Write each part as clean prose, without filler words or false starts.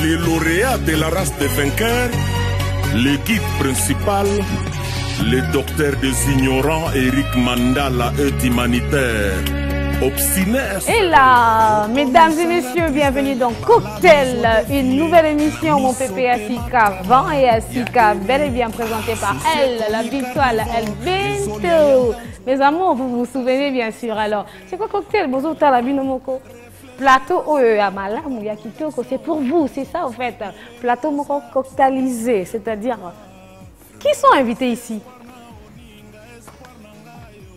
les lauréats de la race des vainqueurs, le guide principal, le docteur des ignorants Eric Mandala, œuvre humanitaire, Obstinès. Et là, mesdames et messieurs, bienvenue dans Cocktail, une nouvelle émission, mon pépé Asika Van et Asika, bel et bien présentée par elle, la victoire, El Bento. Mes amours, vous vous souvenez bien sûr. Alors, c'est quoi Cocktail? Bonjour, Talabinomoko. Plateau Amalam Yakitoko, c'est pour vous, c'est ça en fait. Plateau Moko cocktailisé, c'est-à-dire qui sont invités ici?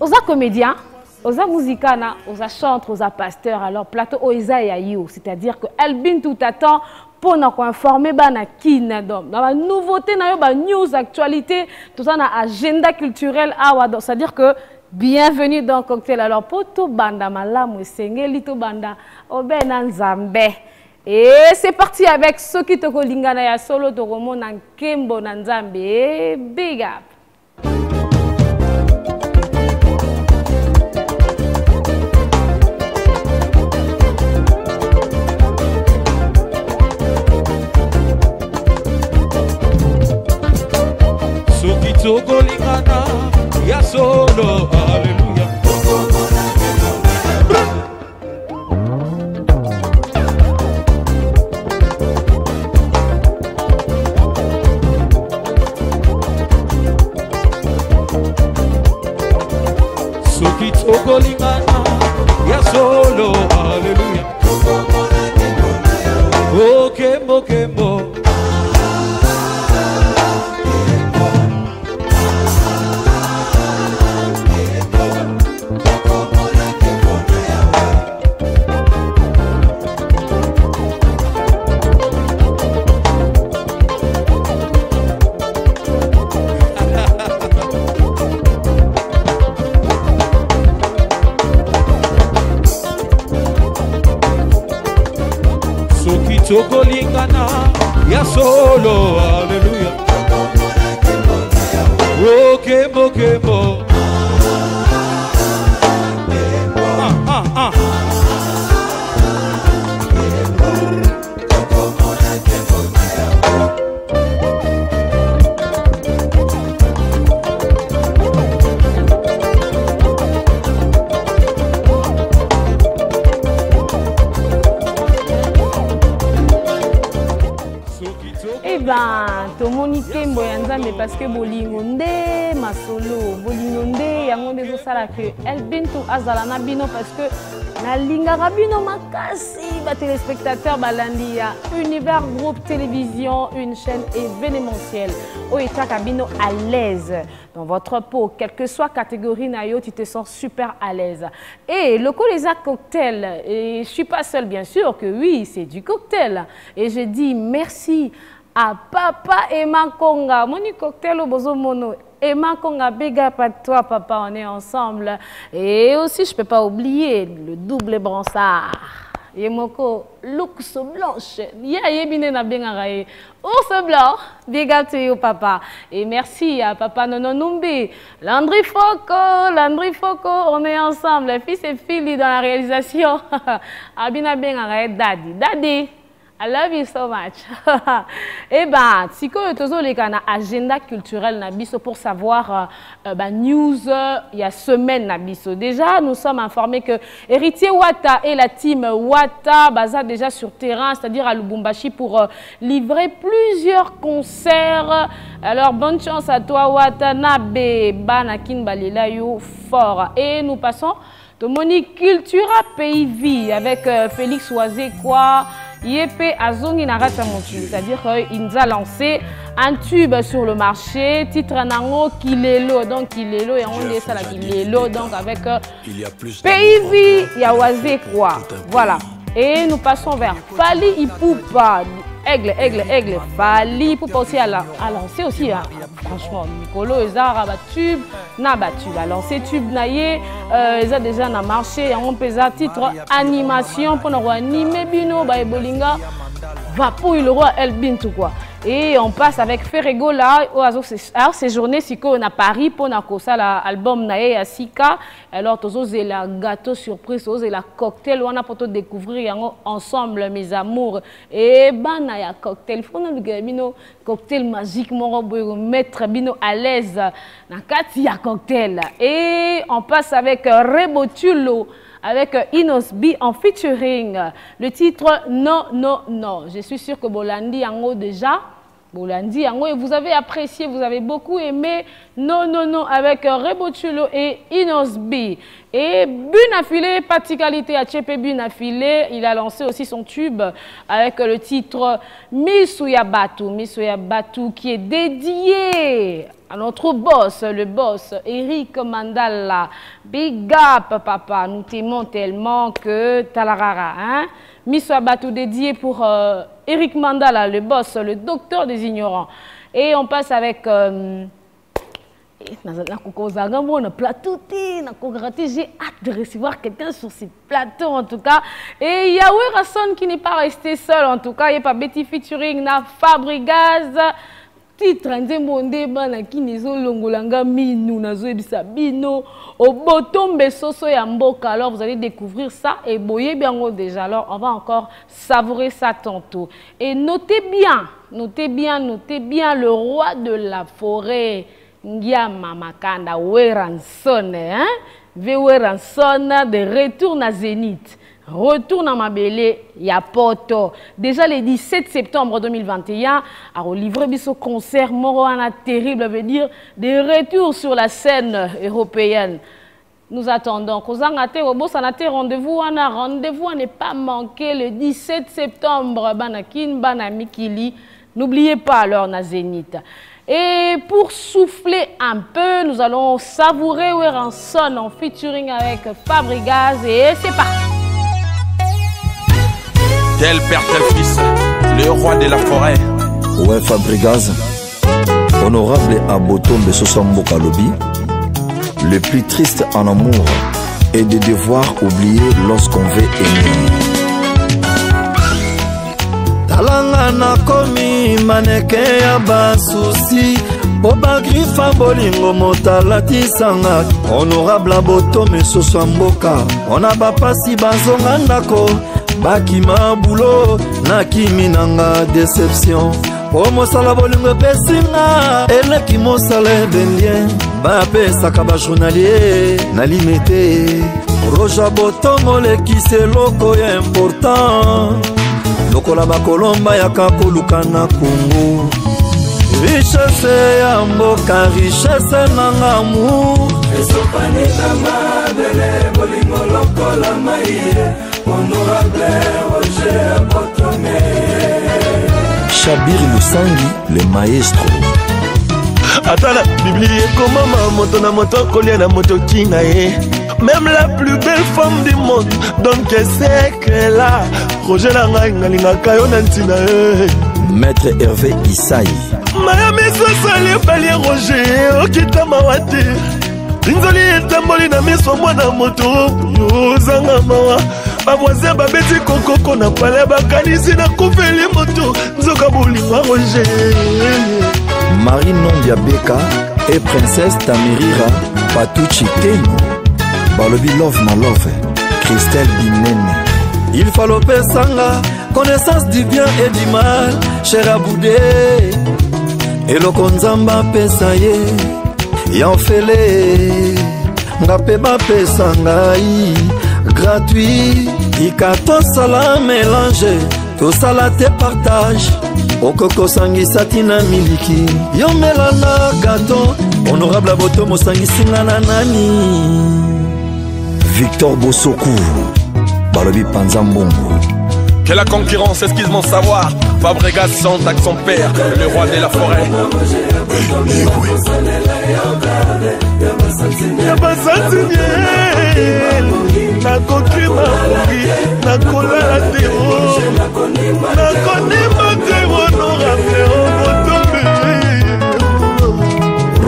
Osa comédiens, osa musicana, osa chantre, osa pasteur. Alors plateau Oisa et Ayo, c'est-à-dire que Elbin tout attend pour nous informer Banakin dans la nouveauté, dans la news, actualité, tout ça dans l'agenda culturel. C'est-à-dire que bienvenue dans Cocktail. Alors, pour tout banda malamu sengeli tout banda obenan zambe. Et c'est parti avec Soki Toko Lingana ya solo Toromo nan Kembo nan Zambe. Big up. Soki Toko Lingana ya solo, alléluia. Soki Toko Lingana ya solo, alléluia. Oh Kembo Kembo. Toko Lingana ya solo, alléluia. Oh Kembo Kembo. Tomonique Mboyanzambe parce que bolingonde masolo bolingonde yangonde zo sala que El Bintu azalana bino parce que na linga rabino makasi ba téléspectateurs balandi ya Univers Groupe Télévision, une chaîne événementielle au état cabino à l'aise dans votre peau, quelle que soit catégorie nayo, tu te sens super à l'aise. Et le Colesa Cocktail, et je suis pas seule bien sûr que oui, c'est du cocktail et je dis merci à Papa Emma Konga, mon cocktail au bozo mono. Emma Konga, big up à toi, papa, on est ensemble. Et aussi, je ne peux pas oublier le double bransard. Yemoko, l'ours blanche. Ya yebine na bengaraye. Ours blanc, big up to you, papa. Et merci à papa Nononumbi. Landry Foko, on est ensemble. Fils et filles dans la réalisation. Abina bengaraye, daddy. I love you so much. Eh bien, si vous avez un agenda culturel pour savoir news, il y a semaine. Déjà, nous sommes informés que Héritier Wata et la team Wata basent déjà sur terrain, c'est-à-dire à Lubumbashi, pour livrer plusieurs concerts. Alors, bonne chance à toi, Watanabe, Banakin Balelayo, fort. Et nous passons de Monique Cultura Pays Vie avec Félix Oazekwa. Yepé Azongi Narata Montu, c'est-à-dire qu'il nous a lancé un tube sur le marché, titre Nango Kilelo, donc Kilelo, et on dit ça là Kilelo, donc avec Pays Yawaze quoi. Voilà. Et nous passons vers Fali Ipupa, aigle, Fali Ipupa aussi à lancer aussi, hein. Franchement, Nicolo, Ezara, tube, a lancé tube naïe, ils ont déjà na marché, on peut titre animation pour nous animer bino, Bolinga, va pour le roi El Bintu quoi. Et on passe avec Ferrego là, alors ces journées, si on a Paris pour l'album Nae Asika, alors tous la gâteau surprise, tous la cocktail, on a pour découvrir ensemble mes amours. Et ben il y a cocktail, faut nous cocktail magique, mon mettre bino à l'aise. Dans il y a cocktail. Et on passe avec Rebotulo, avec Inos B en featuring. Le titre Non, non, non. Je suis sûr que Bolandi en haut déjà. Bolandi en haut, et vous avez apprécié, vous avez beaucoup aimé Non, non, non avec Rebotulo et Inos B. Et Bunafilé, particularité à Tchépé Bunafilé, il a lancé aussi son tube avec le titre Misuya Batu. Misuya Batu qui est dédié à notre boss, le boss Eric Mandala. Big up papa, nous t'aimons tellement que talarara. Hein? Misuya Batu dédié pour Eric Mandala, le boss, le docteur des ignorants. Et on passe avec... j'ai hâte de recevoir quelqu'un sur ce plateau en tout cas. Et Yahweh Rasson qui n'est pas resté seul en tout cas. Il n'y a pas Betty featuring na Fabrigaz. Titre Nzembonde bana kinizo longolanga minu nazo ebisabino obotombe soso ya mboka. Alors vous allez découvrir ça et boyer bien déjà. Alors on va encore savourer ça tantôt. Et notez bien le roi de la forêt. Ngiama Makanda Weranson, hein? Weranson de retour à Zénith. Retourne à Mabélé, Yapoto. Déjà le 17 septembre 2021, à livrer biso concert Moroana terrible, veut dire des retours sur la scène européenne. Nous attendons. Rendez-vous à ne pas manquer le 17 septembre. Banakin, Banamikili. N'oubliez pas alors na Zénith. Et pour souffler un peu, nous allons savourer Weranson en featuring avec Fabrigaz et c'est parti. Tel père, tel fils, le roi de la forêt. Ouais, Fabrigaz, honorable Abotombe Sosamboka Lobi, le plus triste en amour est de devoir oublier lorsqu'on veut aimer. Talanga na komi maneke ya basusi Boba grifa bolingo motalati sanga Honorable Abotombe Sosamboka Ona bapasi bazonga ndako Bakima bulo na kimi nanga déception Po mosala bolingo pesinga Eleki mosala bendien Bapesaka ba journalier na limité Roja Botombo lekise loko ya important Lokola bakolomba ya kakoluka na Congo Richesse ya mboka, richesse nanga amour Esopani na mabele, bolingo lokola maie Honorable Roger Abotombe Chabir Lusangi, le maestro Atala, Biblie, comment moto na moto kolia na moto kinga Même la plus belle femme du monde donc c'est que là Roger Langai ngalinga kayo nantina Maître Hervé Isaï Miami sosali pali Roger okita mawate Inzoli etamboli na miso mwana moto Yozanga mawa Bavoisin babeti kokoko na pale bakanisi na kufeli moto Nzoka bolinga Roger Marie Nondia Beka et Princesse Tamirira Patuchi Tenyo Balobi Love Ma Love Christelle Binene. Il faut l'opé sanga connaissance du bien et du mal cher Aboudé et le konzamba pesaye Yanfele Ngape ba pesangai gratuit Ikato sala mélange Tout sala te partage Okoko sangi satina miliki Yomela na gato Honorable Abotombe sangi singana nani Victor Bosokou Balobi Panzambongo. Que la concurrence esquisse mon savoir. Fabrigaz chante avec son père, le roi de la forêt.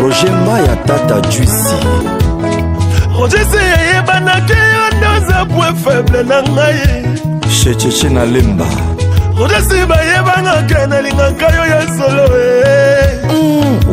Roger Maya Tata Juicy. Roger c'est banake on a point faible na ngai. Checheche na lemba. Rodasi bayebanga kena lingaka yo ya solo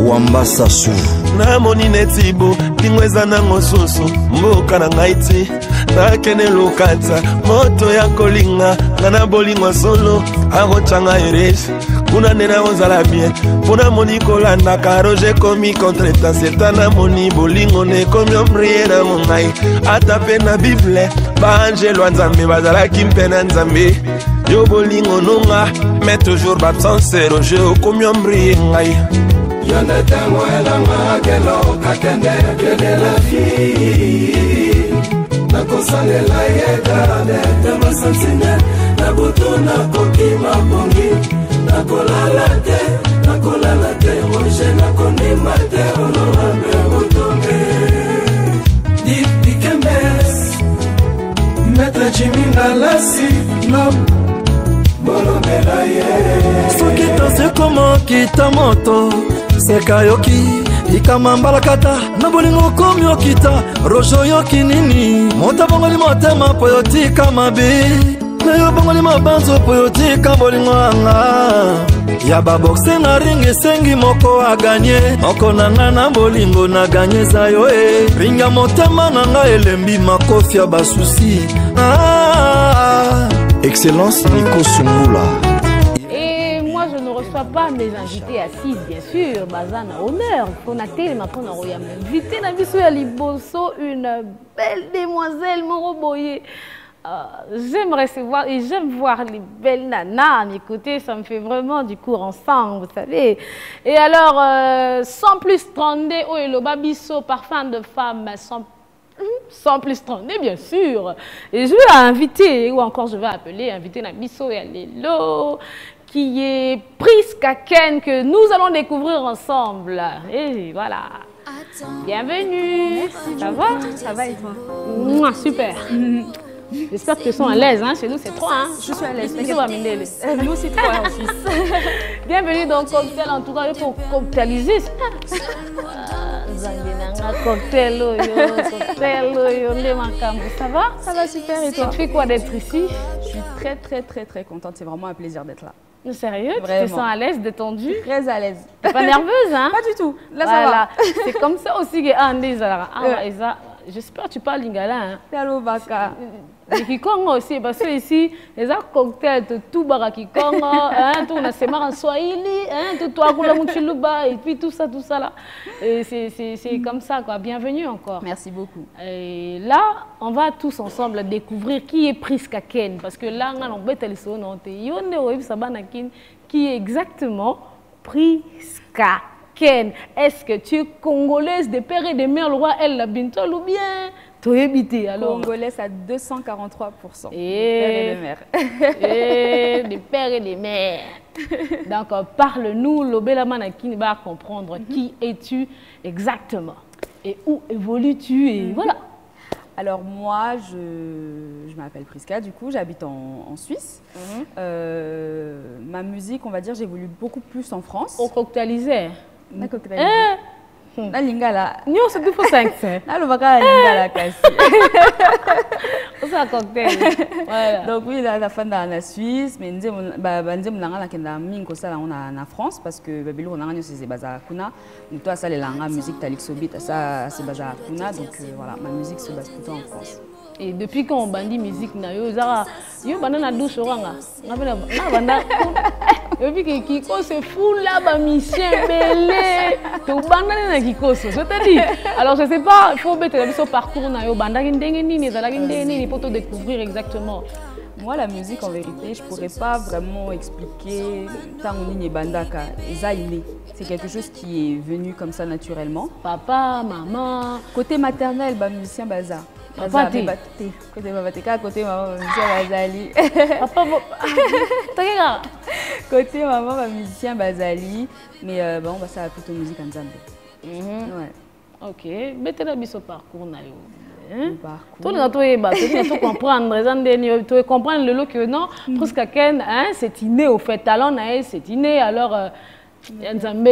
Wamba Sassou namoni neti bo lingweza nango susu mboka na ngai ti nakende lokata moto ya kolinga ngana bolingwa solo akotyanga eresi kuna nde nakozala bien mpo namoni kolandaka roje komi contre tanseta namoni bolingo nekomi ombrie na mongai ata mpe na bible baangelo ya nzambe bazalaki mpe na nzambe yo bolingo nonga mais toujours babsence roje okomi ombrie ngai Yonde tengo elanga kelo kakende kede la fi Nakosale la yedane Tema sansine Nabutu nakokima bongi Nakolala te Roche nakonima te Honorable Butonge Dip Dikembes Maître Jimmy Nalasi Nom Bolomela ye Sokito se komo kita moto Seka yoki, ikama mbalakata Nabolingo komi okita, rojo yoki nini Mota bongoli motema po yotika mabi Nayo bongoli mabanzo po yotika bolingo anga Yaba boxe na ringi sengi moko aganye Moko nanga na bolingo na ganye zayo Ringa motema nanga elembi makofia basusi Excellence Nico Sungula. Je ne reçois pas mes invités assis, bien sûr. Bazana honneur. On a tellement qu'on a invité à Liboso une belle demoiselle Moroboye. J'aime recevoir et j'aime voir les belles nanas. Écoutez, ça me fait vraiment du cours ensemble, vous savez. Et alors, sans plus tronder, oh et le babiso, parfum de femme, sans plus tronder, bien sûr. Et je vais inviter, ou encore je vais inviter Nabiso et Alelo, qui est Priska Ken, que nous allons découvrir ensemble. Et voilà. Bienvenue. Merci. Ça va? Ça va et toi? Mouah, super. J'espère que tu es à l'aise. Hein? Chez nous, c'est 3. Hein? Je suis à l'aise. Nous aussi 3 en Suisse. Bienvenue dans Cocktail, en tout cas, pour cocktailiser. Cocktail, ça va? Ça va super et toi? Tu fais quoi d'être ici? Je suis très contente. C'est vraiment un plaisir d'être là. Sérieux? Vraiment. Tu te sens à l'aise, détendue? Très à l'aise. T'es pas nerveuse, hein? Pas du tout. Là, voilà. ça va. C'est comme ça aussi que j'espère que tu parles lingala. Hein? Hello, Baka. Les Kikongo aussi, parce que ici, les cocktails, tout bara Kikongo, tout on a ses marins swahili, tout toi la Mouchiluba, et puis tout ça là. C'est comme ça, quoi. Bienvenue encore. Merci beaucoup. Et là, on va tous ensemble découvrir qui est Priska Ken, parce que là, on a qui est exactement Priska Ken. Est-ce que tu es congolaise de père et de mère, le roi El Labintol, ou bien alors. Congolaise à 243%. Et des mères. Et des pères et des mères. Donc, parle-nous, Lobelaman qui va comprendre qui es-tu exactement et où évolues-tu et voilà. Alors moi, je m'appelle Priska, du coup, j'habite en Suisse. Ma musique, on va dire, j'évolue beaucoup plus en France. Au cocktailisé. Na cocktailisé. Na lingala. Nous, c'est tout pour 5 cents. Na le baka lingala kasi. C'est un cocktail. Voilà. Donc oui, la fin de la Suisse, mais nous avons la minko ça en France parce que Babylone on a gagné c'est bazar kuna. Donc toi ça les langues musique talixobit ça c'est bazar kuna donc voilà ma musique se base plutôt en France. Et depuis qu'on bandit musique na yo banda na douche oranga ngabena banda depuis que Kiko se fout là ba mission belé to banda na Kiko je te dis alors je sais pas il faut mettre sur parcours na yo banda ndenge nini ezalaki ndenge nini pour te découvrir exactement. Moi, la musique, en vérité, je ne pourrais pas vraiment expliquer Tangonini Bandaka. C'est quelque chose qui est venu comme ça naturellement. Papa, maman. Côté maternel, musicien Baza. Papa, côté Babateka, côté maman, musicien Bazali. Papa, côté maman, musicien Bazali. Mais bon, ça va plutôt musique en Zambie. Ouais. Ok. Mettez-le sur parcours. Tout le monde comprendre, comprendre le lot que non, Priska Ken, c'est inné au fait, talent c'est inné, alors Yanzambe,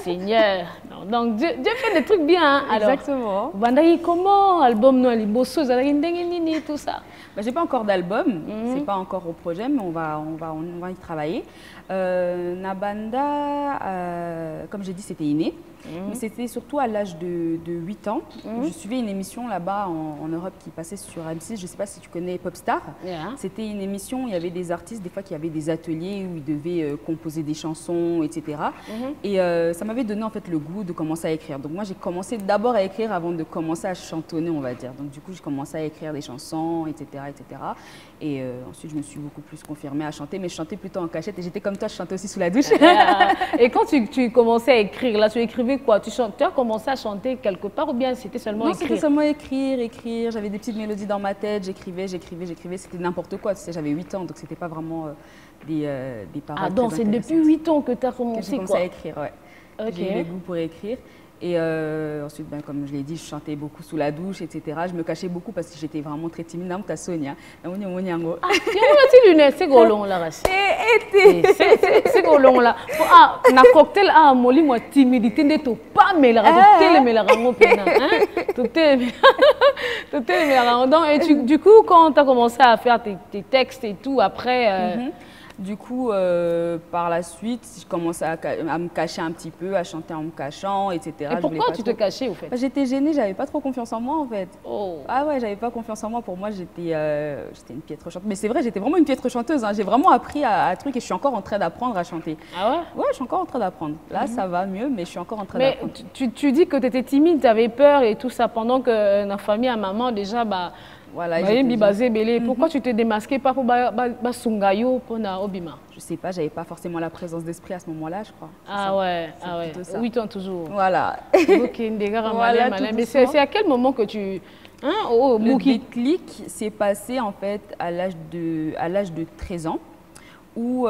Seigneur. Donc Dieu fait des trucs bien. Hein. Alors, exactement. Bandai, comment album no liboso, tout ça? Bah, j'ai pas encore d'album, c'est pas encore au projet, mais on va y travailler. Nabanda, comme j'ai dit, c'était inné. Mais c'était surtout à l'âge de 8 ans. Je suivais une émission là-bas en Europe qui passait sur M6. Je ne sais pas si tu connais Popstar. C'était une émission où il y avait des artistes, des fois qui avaient des ateliers où ils devaient composer des chansons, etc. Et ça m'avait donné en fait le goût de commencer à écrire. Donc moi j'ai commencé d'abord à écrire avant de commencer à chantonner, on va dire. Donc du coup j'ai commencé à écrire des chansons, etc. etc. Et ensuite je me suis beaucoup plus confirmée à chanter, mais je chantais plutôt en cachette. Et j'étais comme toi, je chantais aussi sous la douche. Et quand tu commençais à écrire, là tu écrivais quoi? Tu as commencé à chanter quelque part ou bien c'était seulement écrire? Non, c'était seulement écrire. J'avais des petites mélodies dans ma tête, j'écrivais. C'était n'importe quoi. Tu sais, j'avais 8 ans, donc c'était pas vraiment des paroles. Ah, donc c'est depuis 8 ans que tu as commencé, j'ai commencé à écrire, ouais. Okay. J'ai eu le goût pour écrire. Et ensuite, ben, comme je l'ai dit, je chantais beaucoup sous la douche, etc. Je me cachais beaucoup parce que j'étais vraiment très timide. Ah, c'est golong là. C'est golong là. Ah, na cocktail ah moli moi timidité ne to pas mais la cocktail mais la rango pena hein. Tout est donc et du coup quand tu as commencé à faire tes textes et tout après du coup, par la suite, je commençais à me cacher un petit peu, à chanter en me cachant, etc. Et pourquoi tu te cachais, au fait? J'étais gênée, j'avais pas trop confiance en moi, en fait. Oh. Ah ouais, j'avais pas confiance en moi. Pour moi, j'étais une piètre chanteuse. Mais c'est vrai, j'étais vraiment une piètre chanteuse. Hein. J'ai vraiment appris à truc et je suis encore en train d'apprendre à chanter. Ah ouais? Ouais, je suis encore en train d'apprendre. Là, ça va mieux, mais je suis encore en train d'apprendre. Mais tu dis que tu étais timide, tu avais peur et tout ça, pendant que la famille, à maman, déjà, bah... Voilà, pourquoi tu t'es démasqué pas pour Sungayo pour Obima? Je sais pas, j'avais pas forcément la présence d'esprit à ce moment-là, je crois. Ah ouais, 8 ans toujours. Voilà. Voilà, mais c'est à quel moment que tu... Hein, le déclic s'est passé en fait à l'âge de 13 ans. Où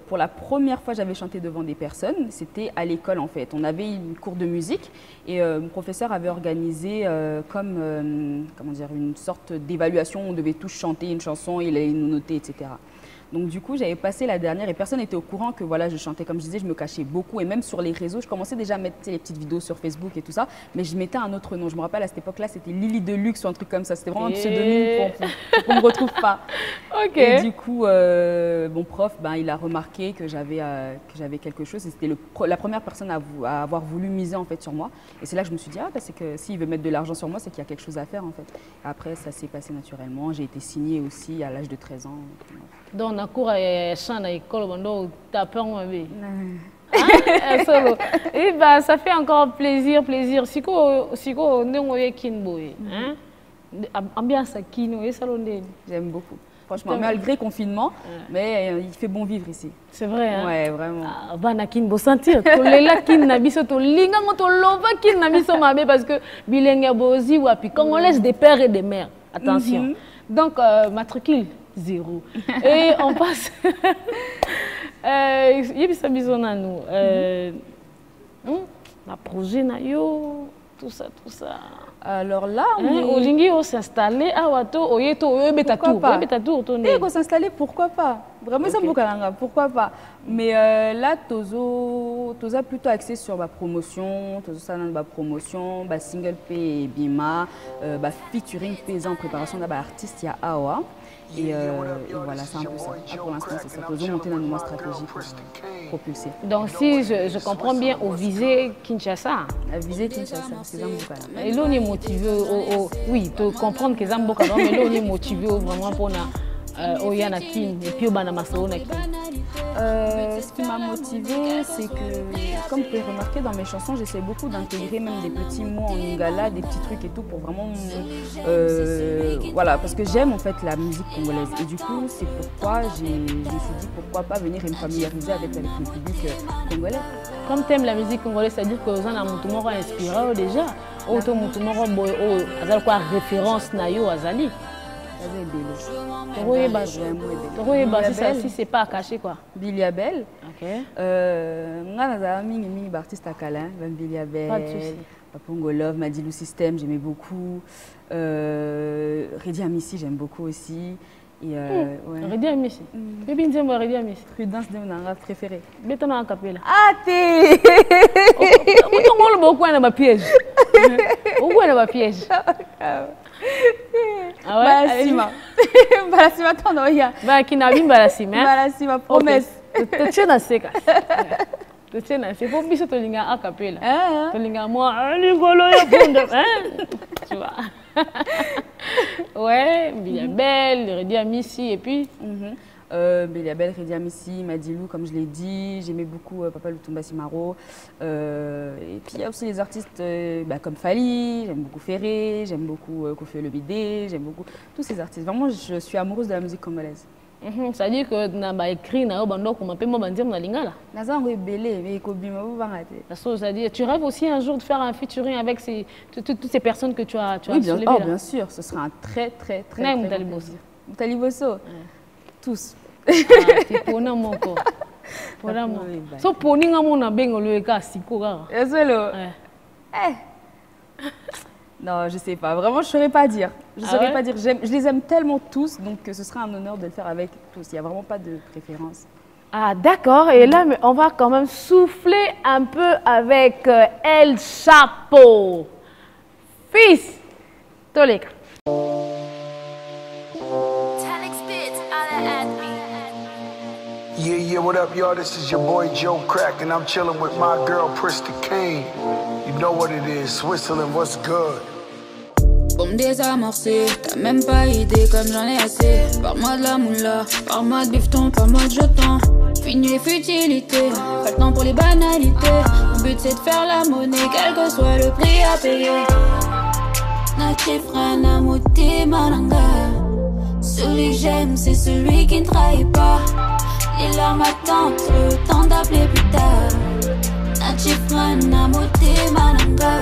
pour la première fois j'avais chanté devant des personnes, c'était à l'école en fait. On avait une cours de musique et mon professeur avait organisé comment dire, une sorte d'évaluation où on devait tous chanter une chanson, il allait nous noter, etc. Donc du coup, j'avais passé la dernière et personne n'était au courant que voilà, je chantais. Comme je disais, je me cachais beaucoup et même sur les réseaux, je commençais déjà à mettre les petites vidéos sur Facebook et tout ça, mais je mettais un autre nom. Je me rappelle à cette époque-là, c'était Lily Deluxe ou un truc comme ça. C'était vraiment un pseudonyme pour qu'on ne me retrouve pas. Okay. Et du coup, mon prof, il a remarqué que j'avais quelque chose. C'était la première personne à avoir voulu miser en fait sur moi. Et c'est là que je me suis dit, c'est que s'il veut mettre de l'argent sur moi, c'est qu'il y a quelque chose à faire en fait. Et après, ça s'est passé naturellement. J'ai été signée aussi à l'âge de 13 ans. Donc, on a cours à chant à l'école, on a peur, et bah, ça fait encore plaisir. Si on est ambiance à Kino et salon. J'aime beaucoup. Franchement, malgré le confinement, mais il fait bon vivre ici. C'est vrai, hein? Ouais, vraiment. Banakin, beau sentir. Tolela kin nabiso to linga to lova kin nabiso mabe parce que bilingue bozi ou api congolaise des pères et des mères. Attention. Donc matricule 0. Et on passe. Yebisa bizona nous. La projet na yo, tout ça. Alors là, on s'installer à Wato, s'installer, pourquoi pas? Vraiment, ça pourquoi pas? Mais là, Toza plutôt axé sur ma promotion, single P et Bima, featuring paysan en préparation d'un artiste, il y a Awa. Et voilà, c'est un peu ça. Pour l'instant, c'est ça. Toza monter dans une stratégie pour propulser. Donc, si je comprends bien, au visée Kinshasa. À visée Kinshasa, c'est Zamboka. Et là, on est motivé, oui, de comprendre que Zamboka, mais là, on est motivé vraiment pour Oyanakin et puis Banamasonakin. Ce qui m'a motivée, c'est que, comme vous pouvez remarquer dans mes chansons, j'essaie beaucoup d'intégrer même des petits mots en lingala, des petits trucs et tout pour vraiment, voilà, parce que j'aime en fait la musique congolaise. Et du coup, c'est pourquoi je me suis dit pourquoi pas venir et me familiariser avec le public congolais. Comme tu aimes la musique congolaise, c'est-à-dire que vous en avez inspiré déjà. Auto mutumoro boy azali quoi référence na yo azali. Si c'est pas caché quoi. Billy Abel. OK. Ngana mingi artiste akala, Billy Abel. Papongo Love, Madilou System, j'aimais beaucoup. Redi Amissi, j'aime beaucoup aussi. Et ouais. Redia Messi. Bébé Nzembo Redia Messi. Prudence de mon préféré. Mettons en capella. Ah t'es. On le beaucoup dans ma piège. On voit dans ma piège. Ah ouais. Balasima. Balasima ton oya. Bah qui n'a bien Balasima. Balasima promesse. Tu tiens dans ces cas. Tu tiens dans c'est pour biso to linga a capella. To linga moi ligolo ya bonde. Tu vois. Ouais, Biliabel, Redia Messi et puis Biliabel, Redia Messi, Madilou, comme je l'ai dit, j'aimais beaucoup Papa Lutumba Simaro. Et puis il y a aussi les artistes comme Fali, j'aime beaucoup Ferré, j'aime beaucoup Kofi Olomide, j'aime beaucoup tous ces artistes. Vraiment, je suis amoureuse de la musique congolaise. Ça dit que tu as écrit dans lingala. Ça dit, tu rêves aussi un jour de faire un featuring avec toutes ces personnes que tu as oui, soulevées là. Bien sûr, ce sera un très Moutaliboso. Tous. C'est pour nous mon corps. Pour nous. So pour nous on a bien le cas siko gara. Non, je sais pas. Vraiment, je saurais pas dire. Je saurais pas dire. Je les aime tellement tous, donc ce sera un honneur de le faire avec tous. Il n'y a vraiment pas de préférence. Ah d'accord. Et là, on va quand même souffler un peu avec El Chapo. Fils, Toleka. Yeah, what up, y'all? This is your boy Joe Crack, and I'm chilling with my girl, Prista Kane. You know what it is, Switzerland, what's good? Pour me désamorcer, t'as même pas idée comme j'en ai assez. Parle-moi de la moula, parle-moi de bifton, parle-moi de jeton. Fini les futilités, pas le temps pour les banalités. Mon but c'est de faire la monnaie, quel que soit le prix à payer. Natif Rana Mouti Malanga. Celui que j'aime, c'est celui qui ne trahit pas. Les larmes attendent, le temps d'appeler plus tard. Natif Rana Mouti Malanga.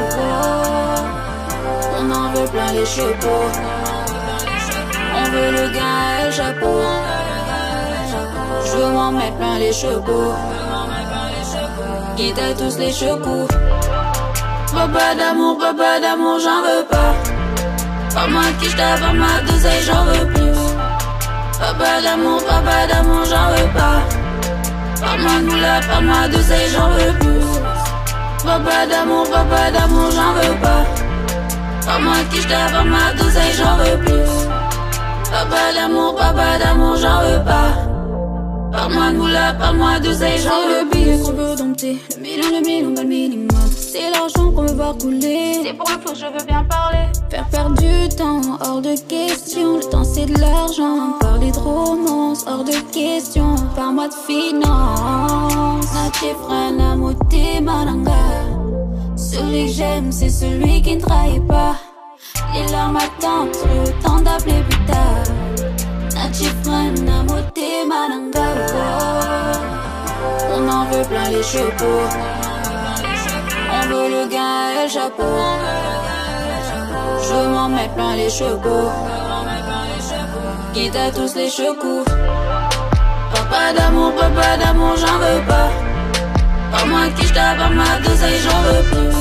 On en veut plein les chevaux. On veut le gain et le chapeau. Je veux m'en mettre plein les chevaux. Quitte à tous les chevaux. Papa d'amour, j'en veux pas. Parle-moi de qui j't'aime, parle-moi d'oseille, j'en veux plus. Papa d'amour, j'en veux pas. Parle-moi de moula, parle-moi d'oseille, j'en veux plus. Papa d'amour, j'en veux pas. Parle-moi de qui j't'aime, parle-moi d'oseille, j'en veux plus. Papa d'amour, j'en veux pas. Parle-moi de moula, parle-moi d'oseille, j'en veux plus. Qu'on veut dompter, le million, pas le minimum. C'est l'argent qu'on veut voir couler. C'est pour le flow, je veux bien parler. Faire perdre du temps, hors de question. Le temps c'est de l'argent. Parler de romance, hors de question. Parle-moi de finance. Natif Rana Mouti Malanga. Celui que j'aime, c'est celui qui ne trahit pas. Les larmes attendent, le temps d'appeler plus tard. Natif Rana Mouti Malanga. On en veut plein les chevaux. On veut le gain et le chapeau. Je veux m'en mettre plein les chevaux. Quitte à tous les chevaux. Papa d'amour, j'en veux pas. Parle-moi de qui j't'aime, parle-moi d'oseille, j'en veux plus.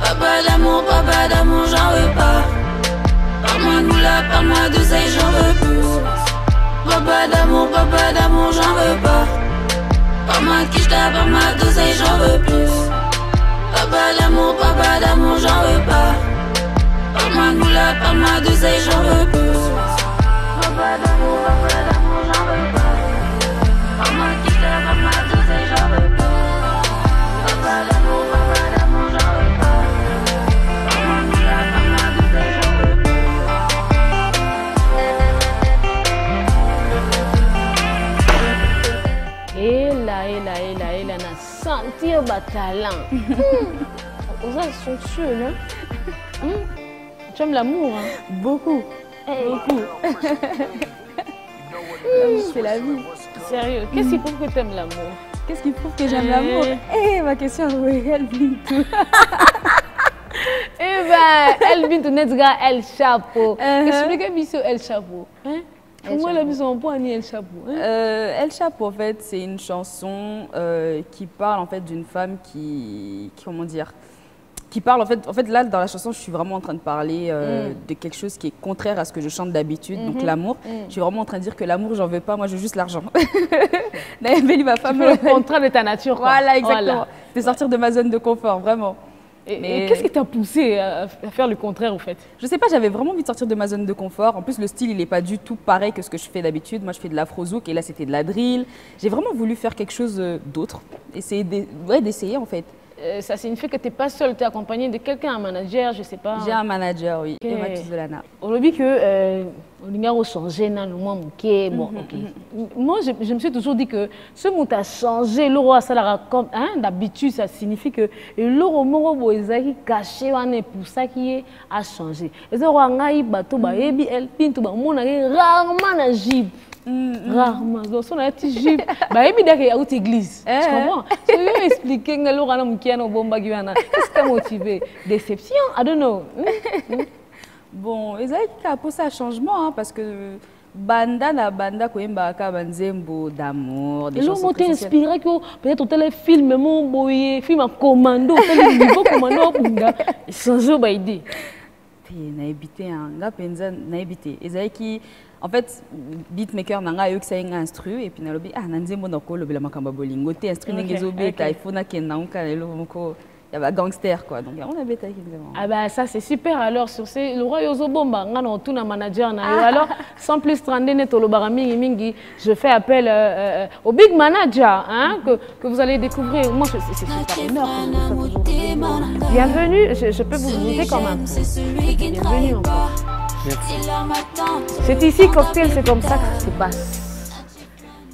Papa d'amour, j'en veux pas. Parle-moi de moula, parle-moi d'oseille, j'en veux plus. Papa d'amour, j'en veux pas. Parle-moi de qui j't'aime, parle-moi d'oseille, j'en veux plus. Papa d'amour, j'en veux pas. Parle-moi de moula, parle-moi d'oseille, j'en veux plus. Papa d'amour, j'en veux pas. Parle-moi de qui j't'aime, parle-moi d'oseille, j'en veux plus. Papa d'amour, j'en veux pas. Parle-moi de moula, parle-moi d'oseille, j'en veux plus. Et là, na sentir ba talent. Aux gens somptueux, non? Tu aimes l'amour, hein? Beaucoup. Beaucoup. C'est la vie. Sérieux, qu'est-ce qui prouve que tu aimes l'amour? Qu'est-ce qui prouve que j'aime l'amour? Ma question est Elle Bintou. Elle Bintou, El Chapo. Expliquez-moi sur El Chapo. Comment la mise en point El Chapo? El Chapo, en fait, c'est une chanson qui parle en fait d'une femme qui, comment dire, qui parle, en fait, là, dans la chanson, je suis vraiment en train de parler de quelque chose qui est contraire à ce que je chante d'habitude, donc l'amour. Je suis vraiment en train de dire que l'amour, j'en veux pas, moi, je veux juste l'argent. Ma femme, le contraire de ta nature, quoi. Voilà, exactement. Voilà. De sortir de ma zone de confort, vraiment. Et qu'est-ce qui t'a poussé à faire le contraire, au fait? Je sais pas, j'avais vraiment envie de sortir de ma zone de confort. En plus, le style, il n'est pas du tout pareil que ce que je fais d'habitude. Moi, je fais de l'afro-zouk et là, c'était de la drill. J'ai vraiment voulu faire quelque chose d'autre. Essayer d'essayer, en fait. Ça signifie que tu n'es pas seule, tu es accompagnée de quelqu'un, un manager, je ne sais pas. J'ai un manager, oui, Eva Tuzolana. Aujourd'hui que on a changé, moi je me suis toujours dit que ce mot a changé, le roi d'habitude ça signifie que le roi moro est caché, pour ça qui a changé. Et le roi ngai bato ba ebi el pintu ba mona rarement na jib. Rarement. Donc, on a un petit jupe. Bah, il y a une église. Tu comprends? Je vais expliquer que nous avons un bomba qui vient. Qu'est-ce qui t'a motivé? Déception? I don't know. Bon, ils ont posé un changement parce que banda na banda ko yemba ka banzembo d'amour des choses très inspiré que peut-être tel film mon boye film en commando tel niveau commando bunda sans ba idée. Na habité un gars penza na habité. Ezaki en fait, beatmaker nanga yo kisa inga instru et puis na lobi nanzembo ndako lobela makamba bolingo te instru ngezo beta ifona kenda onka lelo moko ya ba gangster quoi. Donc on a beta kinzema. Ah bah ça c'est super alors sur ces le roi yozo bomba ngana tuna manager na yo. Alors sans plus trander neto lo barami mingi, je fais appel au big manager hein que vous allez découvrir. Moi c'est un honneur que vous soyez bienvenue, je peux vous inviter quand même. Bienvenue encore. C'est ici, cocktail, c'est comme ça que ça se passe.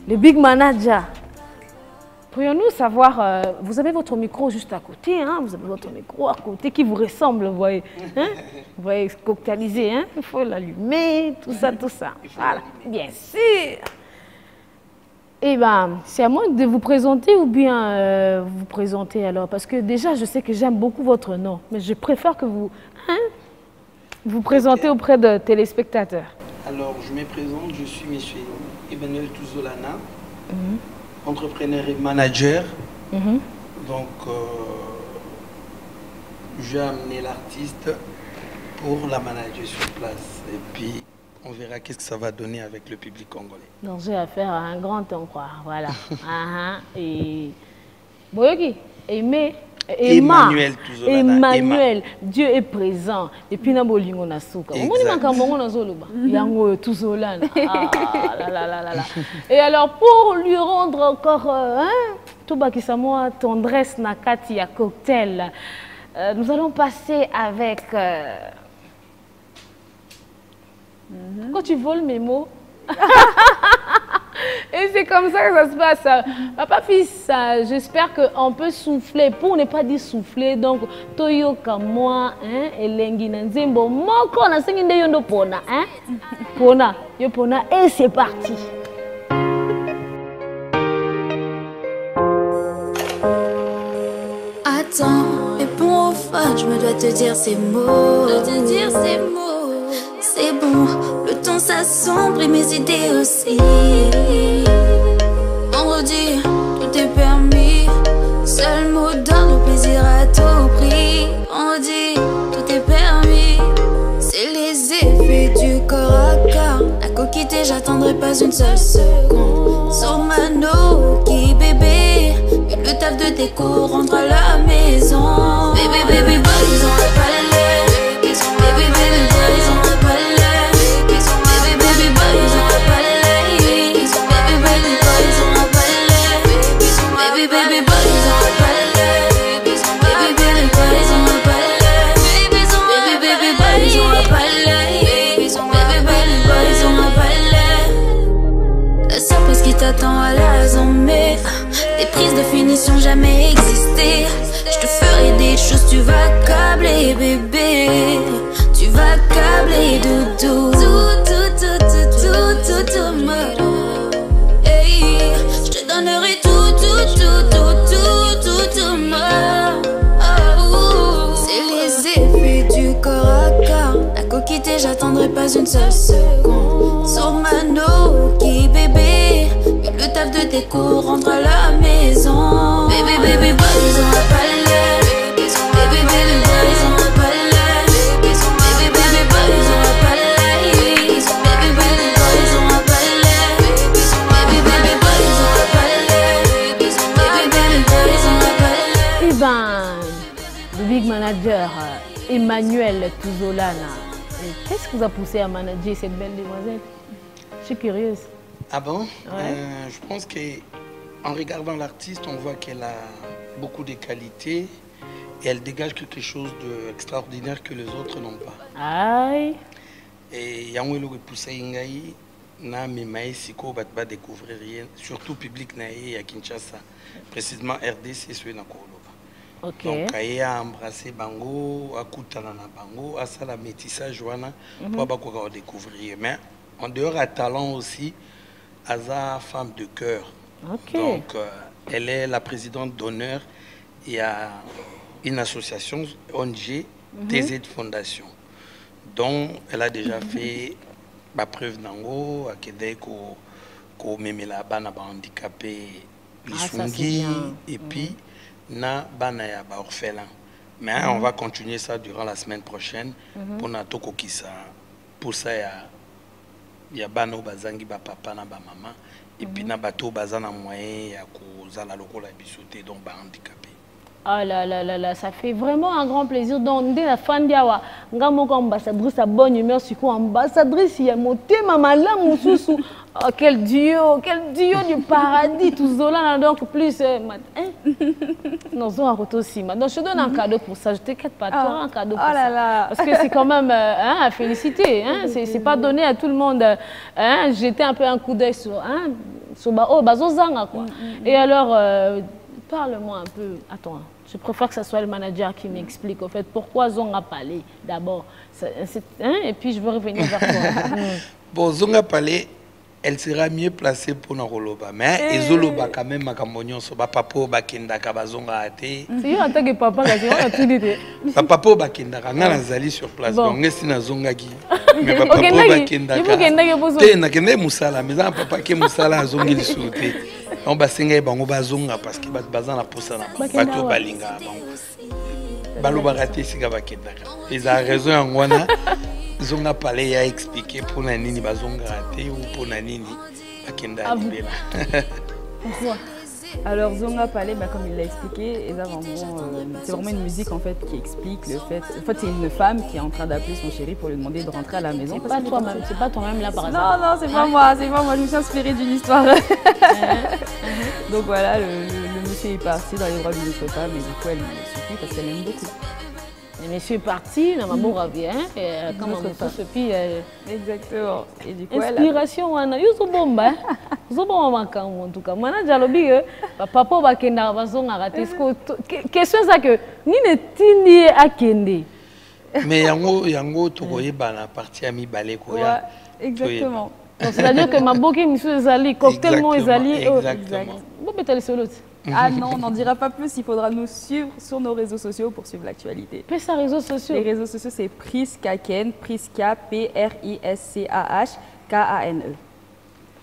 Le big manager. Pourrions-nous savoir, vous avez votre micro juste à côté, hein? Vous avez votre micro à côté qui vous ressemble, vous voyez. Hein? Vous voyez, cocktailiser, hein? Il faut l'allumer, tout ça, tout ça. Voilà, bien sûr. Eh bien, c'est à moi de vous présenter ou bien vous présenter alors? Parce que déjà, je sais que j'aime beaucoup votre nom, mais je préfère que vous... Hein? Vous présentez auprès de téléspectateurs. Alors, je me présente, je suis M. Emmanuel Tuzolana, entrepreneur et manager. Donc, j'ai amené l'artiste pour la manager sur place. Et puis, on verra qu'est-ce que ça va donner avec le public congolais. Donc, j'ai affaire à un grand homme, quoi. Voilà. Et... Boyoki, aimé. Emmanuel Tuzolana. Emmanuel, Dieu est présent. Et puis, na bolingo na souka. Et alors, pour lui rendre encore tout bakisamo tendresse nakati ya cocktail, nous allons passer avec. Quand tu voles mes mots. Et c'est comme ça que ça se passe. Papa, fils, j'espère qu'on peut souffler. Pour ne pas dire souffler, donc, Toyoka, moi, Elengi, Nanzembo, Moko, Nasenginde Yondo Pona, Pona, Yopona, et c'est parti. Attends, réponds au phone, je me dois te dire ces mots. C'est bon, le temps s'assombrit, mes idées aussi. On redit, tout est permis. Seul mot d'ordre, le plaisir à tout prix. On dit, tout est permis. C'est les effets du corps à corps. La coquille, j'attendrai pas une seule seconde. Sur ma qui bébé. Et le taf de déco rentre à la maison. Baby, baby, boy, ils ont le palais. Baby, baby, boy, ils ont le palais. T'attends à la zombie. Des prises de finition jamais existé. Je te ferai des choses, tu vas câbler bébé. Tu vas câbler doudou. Tout, hey, je te donnerai tout, c'est les effets du corps à corps. La coquille, j'attendrai pas une seule seconde. Sur ma qui bébé. Le taf de déco rentre à la maison. Baby, baby, boy, ils ont un palais. Le big manager Emmanuel Touzolana, qu'est-ce qui vous a poussé à manager cette belle demoiselle? Je suis curieuse. Ah bon? Ouais. Je pense qu'en regardant l'artiste, on voit qu'elle a beaucoup de qualités et elle dégage quelque chose d'extraordinaire que les autres n'ont pas. Aïe. Et yango le poussé ngai na memaï siko va découvrir rien, surtout public naïe à Kinshasa, précisément RDC sur na Koloba. Okay. Donc il a embrassé bango, a koutana na bango, a ça la métissage wana pour ba ko découvrir. Mais en dehors à talent aussi, Aza femme de cœur. Okay. Donc elle est la présidente d'honneur. Il y a une association ONG, TZ Fondation, dont elle a déjà fait ma preuve d'ango, à Québec, au Memela Bana handicapé, Lisungi, et puis na Bana ya orphelin. Mais on va continuer ça durant la semaine prochaine pour Nato Kokisa. Pour ça, il y a Bano Bazangi, papa, na maman, et puis na bateau Bazana moyen, ya Kozala Loko la bisoté, donc handicapé. Ah là là là là, ça fait vraiment un grand plaisir. Donc, dès la fin de l'année, nous ambassadrice à bonne humeur, c'est quoi ambassadrice, il y a monté maman là, mon sous. Oh, quel duo du paradis, tout Zola, donc plus. Non, on a aussi. Donc, je te donne un cadeau pour ça, je ne t'inquiète pas, toi, un cadeau pour ça. Parce que c'est quand même à féliciter, hein, c'est pas donné à tout le monde. Jeter un peu un coup d'œil sur Bazozanga, quoi. Et alors, parle-moi un peu. Attends, je préfère que ce soit le manager qui m'explique en fait pourquoi Zonga Palais d'abord. Et puis je veux revenir vers toi. Bon, Zonga Palais, elle sera mieux placée pour Naroloba. Mais Ezoloba quand même, Makamonion, Soba Papo, Bakenda, Kabazonga Ate. C'est eux en tant que papa, on a tout dit. Papo, Bakenda, on a Zali sur place. Donc, on est Zonga qui. Mais Papo, Bakenda. Tu n'as Moussala, mais papa qui est Moussala, Zongi le souté. On va s'engager bango bazonga parce que bazan la poussa na bato balinga bango balo barate sika bakenda ils a raison en wana zonga palais ya expliquer pour na nini bazonga raté ou pour na nini bakenda libela. Pourquoi? Alors Zonga Palais, comme il l'a expliqué, c'est vraiment une musique en fait qui explique le fait. En fait, c'est une femme qui est en train d'appeler son chéri pour lui demander de rentrer à la maison. C'est pas toi-même, c'est pas toi-même là par exemple. Non, c'est pas moi, c'est pas moi. Je me suis inspirée d'une histoire. Donc voilà, le monsieur est parti dans les bras d'une autre femme et du coup elle lui suffit parce qu'elle aime beaucoup. Le monsieur est parti, la maman revient, et comme on se puis. Exactement. Et du coup, inspiration, on a eu ce bon bain. Ce bon moment en tout cas. Maintenant, j'ai l'obligé, papa va kenda bazon a raté. Question ça que ni ne tini à kende. Mais yango tokoye bana partie ami balé koya. Exactement. C'est-à-dire que ma boquille monsieur Zali, cocktail mon Zali. Exactement. Bon, mais t'as les solos. Ah non, on n'en dira pas plus, il faudra nous suivre sur nos réseaux sociaux pour suivre l'actualité. Puis ça, réseaux sociaux. Les réseaux sociaux, c'est Priska Ken, Priska, P-R-I-S-C-A-H-K-A-N-E.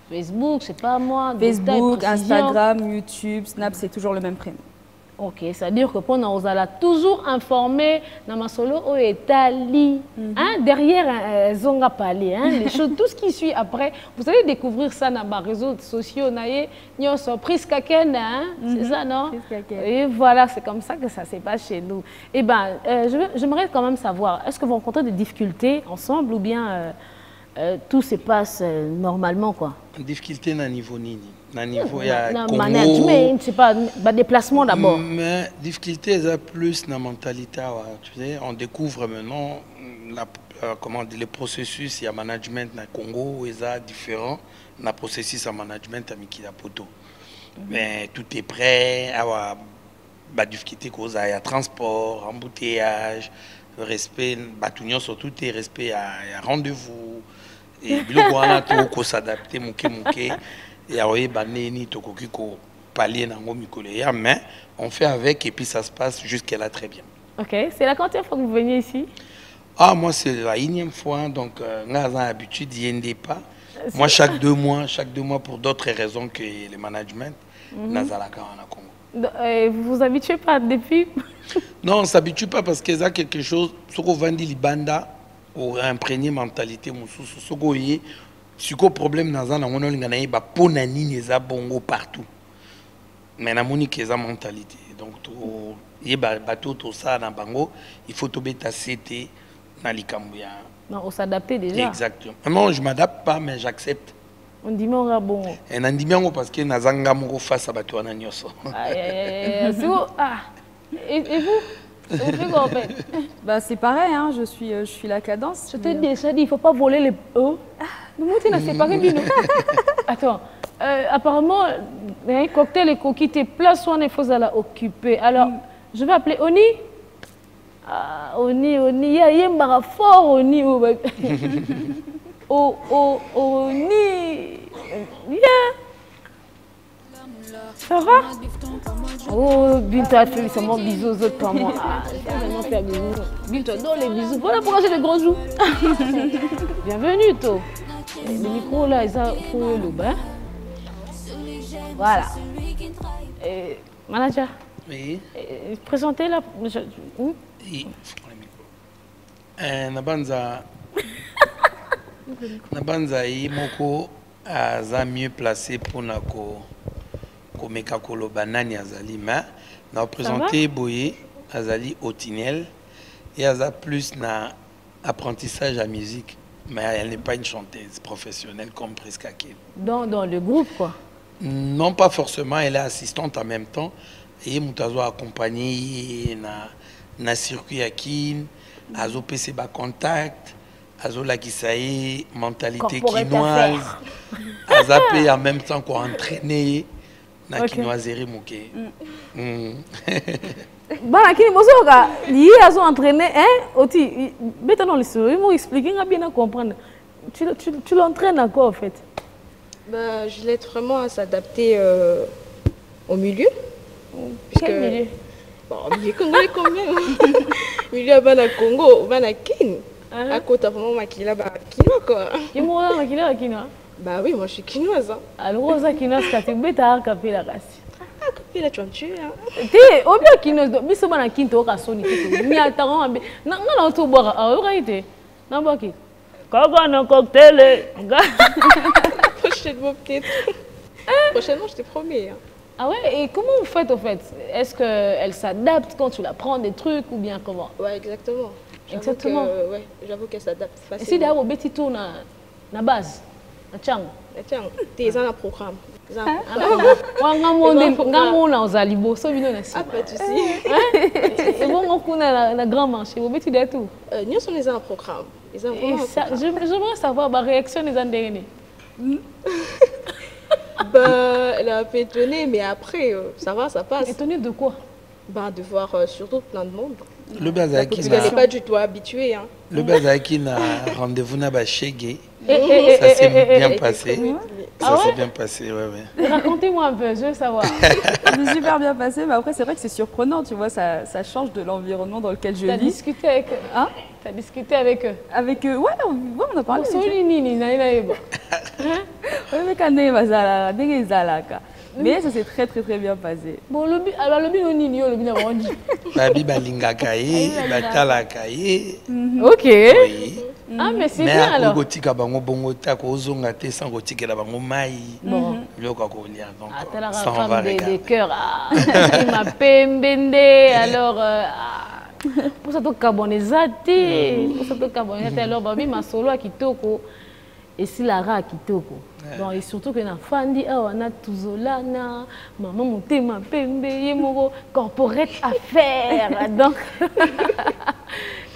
Facebook, je sais pas moi. Facebook, Instagram, YouTube, Snap, c'est toujours le même prénom. Ok, c'est-à-dire que pendant vous allez toujours informer Namasolo au Italie, derrière Zonga Palais, les choses, tout ce qui suit après, vous allez découvrir ça dans les réseaux sociaux, nous sommes Priska Ken, c'est ça, non? Et voilà, c'est comme ça que ça se passe chez nous. Eh bien, j'aimerais quand même savoir, est-ce que vous rencontrez des difficultés ensemble ou bien tout se passe normalement, quoi? Difficulté à niveau nini? Na niveau ya management, c'est pas déplacement d'abord. Mais difficulté c'est plus la mentalité, tu sais, on découvre maintenant les processus, il y a management na Congo, c'est différent, na processus à management à Mikila Poto. Mais tout est prêt, la difficulté cause il y a transport, embouteillage, respect, batunion surtout et respect à rendez-vous et biloko wana to s'adapter muke. Mais on fait avec et puis ça se passe jusqu'à là très bien. Ok, c'est la quantième fois que vous venez ici? Ah, moi c'est la 1e fois, donc on a l'habitude d'y aller pas. Moi chaque deux mois pour d'autres raisons que le management, Nazalaka en Congo. Vous vous habituez pas depuis? Non, on ne s'habitue pas parce qu'il y a quelque chose, ce qu'on vend dit banda, ou imprégné mentalité, ce qu'on y est, ce qu'on problème dans un on a une ponani les bongo partout. Mais la monique est mentalité. Donc, il y a bateau tout ça dans bango, il faut tomber ta CT dans les Cambouya. Non, on s'adapte déjà. Exactement. Non, je ne m'adapte pas, mais j'accepte. On dit mais on a bon. Et on dit bien parce que nazanga moko face à bateau na nyoso. Ah, et vous? Vous faites quoi en fait? Bah, c'est pareil, hein, je suis la cadence. Je t'ai déjà dit, il ne faut pas voler les... Oh. Nous on a séparé Bino. Attends, apparemment, un cocktail et coquille, tes places sont il faut la occuper. Alors, je vais appeler Oni. Ah, Oni, il y a un fort Oni. Oni. Viens. Ça va? Oh, Binto a fait seulement bisous aux autres par moi. Ah, je vais vraiment faire bisous. Binto adore les bisous. Voilà pourquoi j'ai des gros joues. Bienvenue, toi. Le micro là, ils ont trouvé le bain. Voilà. Manager. Oui. Présentez la. Oui. Nabanza moko aza mieux placé pour nako komeka koloba nani azali mais na présenter Boye azali Otinel et aza plus na apprentissage à musique mais elle n'est pas une chanteuse professionnelle comme Prisca Kin. Dans le groupe quoi? Non pas forcément, elle est assistante en même temps et Moutazo accompagné na circuit Akin, azo PC ba contact. Azola qui saïe, mentalité quinoise, azapé en même temps qu'on entraîné, na quinoiserie mouké. Bah, qui mosoga, lié à son entraîné, hein, Oti, maintenant les souris, ils m'ont expliqué, on a bien à comprendre. Tu l'entraînes à quoi en fait? Bah, je l'aide vraiment à s'adapter au milieu. Quel milieu? Bon, milieu congolais quand même. Milieu à Bana Congo, Bana Kin. À côté vraiment maquilla bah quinoa quoi. Et moi maquilla la quinoa. Bah oui, moi je suis quinoise. Alors Rosa quinoa c'est tu beta capé la race. Ah capé la tu hein. Té au bien quinoa biso bana quinto ka soni tout. Mi attend na na to boire a réalité. Na boki. Kaka na cocktail. Prochainement peut-être. Prochainement je te promets. Ah ouais, et comment vous faites au fait? Est-ce qu'elle s'adapte quand tu la prends des trucs ou bien comment? Ouais, exactement. Exactement. Ouais, j'avoue qu'elle s'adapte facilement. Et si d'ailleurs, on tout na base, na tchang. Na tchang, t'es dans un programme. Ah, pas de souci. Et bon, on a la grande marché. Vous mettez des tout. Nous sommes dans un programme. J'aimerais savoir ma réaction des derniers. Bah, elle a un peu étonnée, mais après, ça va, ça passe. Étonnée de quoi? Bah, de voir surtout plein de monde. Le Bazaki n'est pas du tout habitué. Hein. Le Bazaki n'a rendez-vous n'a chez ça s'est bien passé. Ça s'est bien passé, ouais. Racontez-moi un peu, je veux savoir. Ça s'est super bien passé, mais après c'est vrai que c'est surprenant, tu vois, ça change de l'environnement dans lequel je vis. T'as discuté avec eux? Hein? T'as discuté avec eux? Avec eux, ouais, on a parlé. Mais ça s'est très bien passé. Bon, alors le bin nini, le bin a dit. Babi balinga kaye, batala kaye. Ok. Oui. Ah mais c'est bien alors. Mais gotika bango bongo ta ko zonga te sans gotika la bango mai. Bon. Le ko ko lia donc. Ça on va regarder. Des cœurs. Il m'a pembende alors pour ça to carbonésate. Pour ça to carbonésate alors babi ma solo a kitoko et si la ra kitoko. Bon, et surtout que na fandi on a tuzolana maman monté ma pembe yemoro corporate affaires donc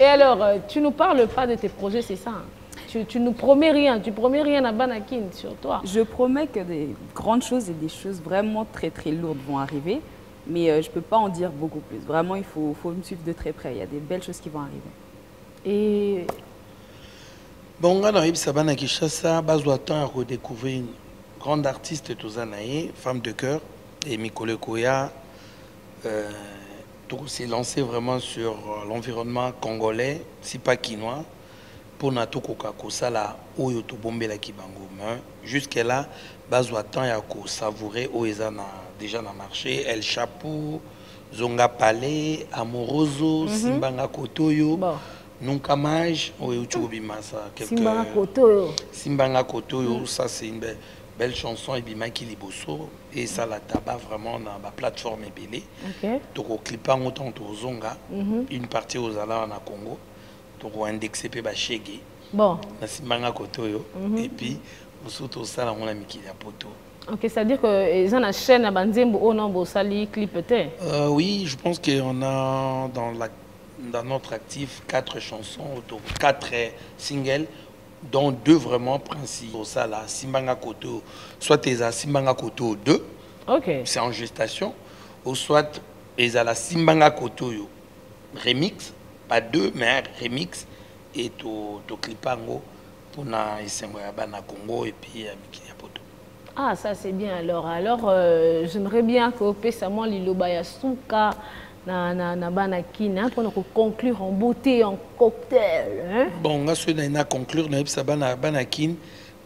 et alors tu nous parles pas de tes projets, c'est ça hein? Tu nous promets rien, tu promets rien à Banakin sur toi. Je promets que des grandes choses et des choses vraiment très lourdes vont arriver, mais je peux pas en dire beaucoup plus. Vraiment il faut me suivre de très près, il y a des belles choses qui vont arriver. Et bon, on a Sabana Kishasa, Bazouatan a redécouvert une grande artiste Tozanaï, femme de cœur, et Mikole Koya. Tout s'est lancé vraiment sur l'environnement congolais, si pas quinois. pour nato kokako sala oyo to bombela kibango mais jusqu'à là bazwa temps ya ko savourer oyo na déjà na marché El Chapeau Zonga Palais Amoroso Simbanga Kotoyo Nunca Mais oyo chobimasa quelqu'un Simbanga Kotoyo ça c'est une belle chanson et bima qui liboso et ça la tabac vraiment dans la plateforme ebélé donc au clip en autant to Zonga une partie aux allant na Congo donc on indexé pe ba shege bon na Simbanga Kotoyo et puis surtout ça là on a mis qui la poto. Ok, c'est-à-dire que ils ont une chaîne à Banzembo au nom Sali clip peut-être. Oui, je pense qu'on a dans notre actif 4 chansons, 4 singles, dont 2 vraiment principaux. Ça là, Simbanga Koto, soit ils ont Simbanga Koto 2, c'est en gestation, ou soit ils ont la Simbanga Koto remix, pas 2 mais remix et to clipango pour na isengo ya bana Congo et puis Mikili Poto. Ah, ça c'est bien alors. Alors, j'aimerais bien que Pessamon Liloba Yasuka na banakina pour conclure en beauté, en cocktail. Hein? Bon, on va conclure na banakin,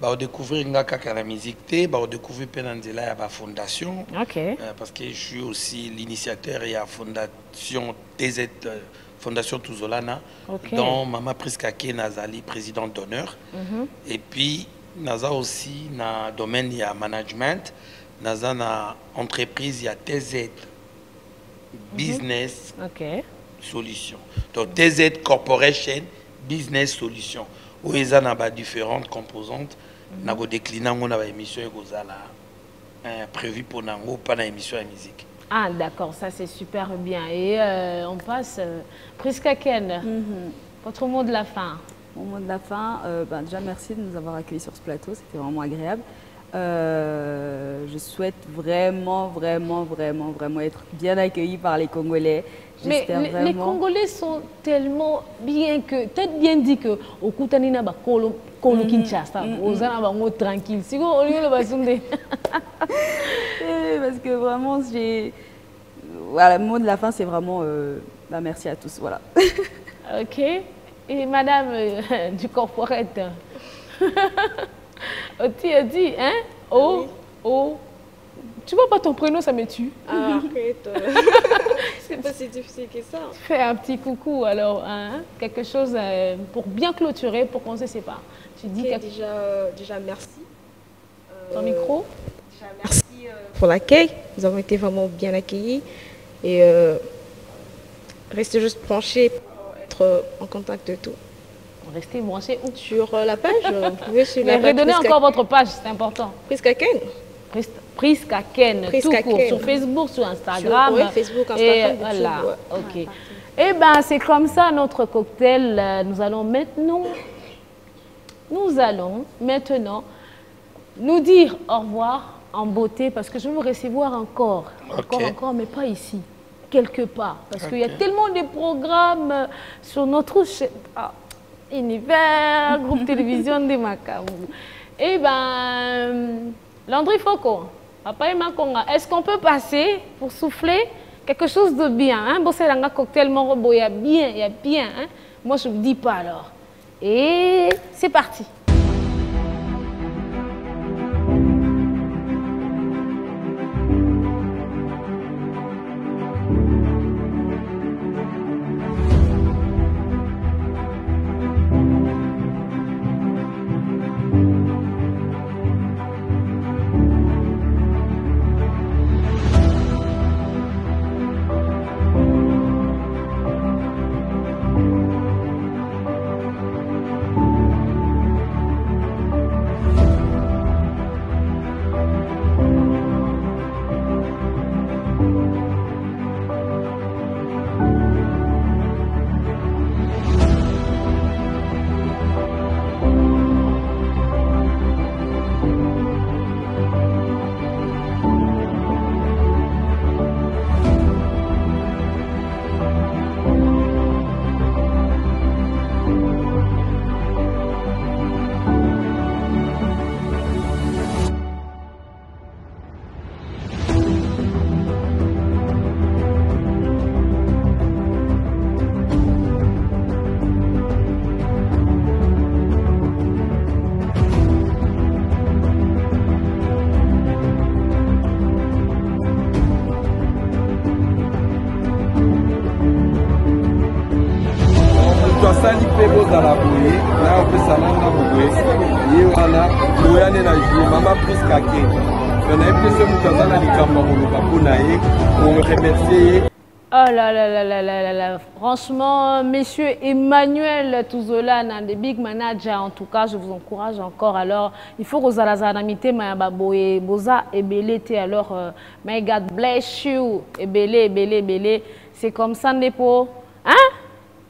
on découvrir la musique, on découvrir Penandela à la fondation. Parce que je suis aussi l'initiateur et la fondation TZ Fondation Tuzolana, dont Mama Priskake Nazali, présidente d'honneur. Et puis naza aussi na domaine ya management, naza na entreprise ya TZ Business Solution. Donc TZ Corporation Business Solution. Où ils ont différentes composantes, na go décliner on a émission prévu pour nango pas na émission de musique. Ah d'accord, ça c'est super bien. Et on passe Priska Ken. Votre mot de la fin. Mon mot de la fin, déjà merci de nous avoir accueillis sur ce plateau, c'était vraiment agréable. Je souhaite vraiment être bien accueilli par les Congolais. Mais les Congolais sont tellement bien que, peut-être bien dit que au Koutanina ba Kolo Kinshasa, aux Anabangos tranquille. Si vous voulez le basundé. Parce que vraiment voilà, le mot de la fin c'est vraiment merci à tous, voilà. Ok. Et madame du corporate, Oti, hein? Oh, oh. Tu vois pas ton prénom, ça me tue. Arrête. C'est pas si difficile que ça. Fais un petit coucou alors, hein? Quelque chose pour bien clôturer, pour qu'on ne se sépare. Tu dis déjà merci. Ton micro? Déjà merci pour l'accueil. Nous avons été vraiment bien accueillis. Et restez juste branchés pour être en contact de tout. Restez branchés où? Sur la page. Vous pouvez suivre la page. Redonnez encore votre page, c'est important. Priska Ken. Priska Ken, tout court, sur Facebook, sur Instagram. Oui, Facebook, Instagram, et voilà, YouTube, ok. Eh bien, c'est comme ça notre cocktail. Nous allons maintenant nous dire au revoir en beauté parce que je veux vous recevoir encore, mais pas ici, quelque part. Parce qu'il y a tellement de programmes sur notre chaîne. Univers, groupe télévision de Macabou. Eh bien, Landry Foko, Papa et Makonga, est-ce qu'on peut passer pour souffler quelque chose de bien, hein? Bon, c'est un cocktail Morobo, il y a bien, hein? Moi je ne vous dis pas alors. Et c'est parti. nde na jour mama Priska ake me nayebi te soki moto aza na likambo ya koloba mpona ye koremercie ye. Oh là là là là là là là. Franchement, monsieur Emmanuel Touzola, des big managers, en tout cas, je vous encourage encore. Alors, il faut que vous ayez Mayababoe, Boza et Belete. Alors, may God bless you. Et Belé. C'est comme ça, Nepo. Hein?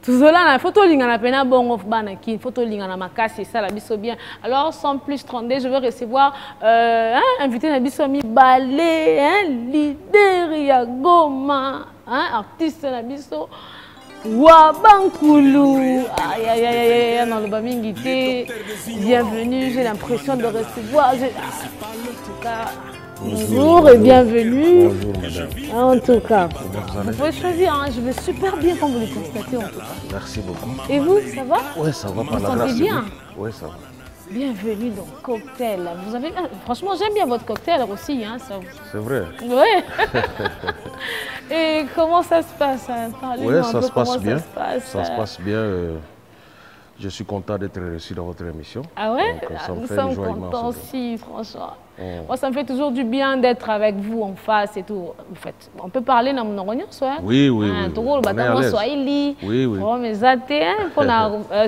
Touzola, il faut que vous ayez bon off banaki, il faut que vous ayez makasi, ça, la biso bien. Alors, sans plus 32, je veux recevoir invité Nabisomi Balé, leader Yagoma. Artiste Nabiso Wabankulu. Aïe, dans le Bamingité. Bienvenue, j'ai l'impression de recevoir. En tout cas, bonjour et bienvenue. Bonjour, madame. En tout cas, vous pouvez choisir, hein, je vais super bien quand vous le constatez en tout cas. Merci beaucoup. Et vous, ça va? Oui, ça va, vous par la sentez grâce. bien? Oui, ça va. Bienvenue dans Cocktail. Vous avez... Franchement, j'aime bien votre cocktail aussi. Hein, ça... C'est vrai. Oui. Et comment ça se passe? Oui, ça se passe bien. Ça se passe bien. Je suis content d'être reçu dans votre émission. Ah ouais? Donc, nous sommes contents aussi, franchement. Moi, ça me fait toujours du bien d'être avec vous en face et tout. En fait, on peut parler dans mon oignon, soit. Oui. Oui.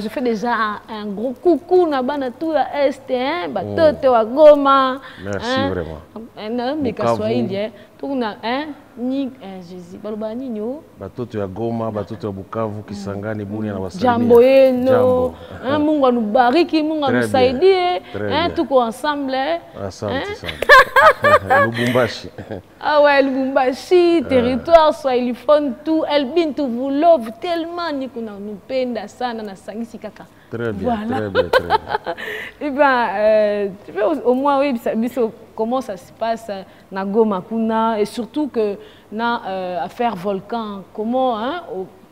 Je fais déjà un gros coucou à tout à Est, Batoto à Goma. Merci vraiment. Mais qu'à Swahili, tout na ni Jésus. Baloba ninyo. Batoto ya Goma, batoto ya Bukavu, Kisangani, Bunia na Wasaidia. Jambo eno. Mungu anubariki, Mungu anusaidie. Tuko ensemble. Asante sana. Lubumbashi. Ah ouais, Lubumbashi, territoire swahiliphone, tout. Elbin, tout vous love tellement. Nikuna nous penda sana na sangisi kaka. Très bien, voilà. très bien. Eh bien, tu peux au moins, oui, comment ça se passe na Goma Kuna et surtout que na affaire Volcan, comment hein,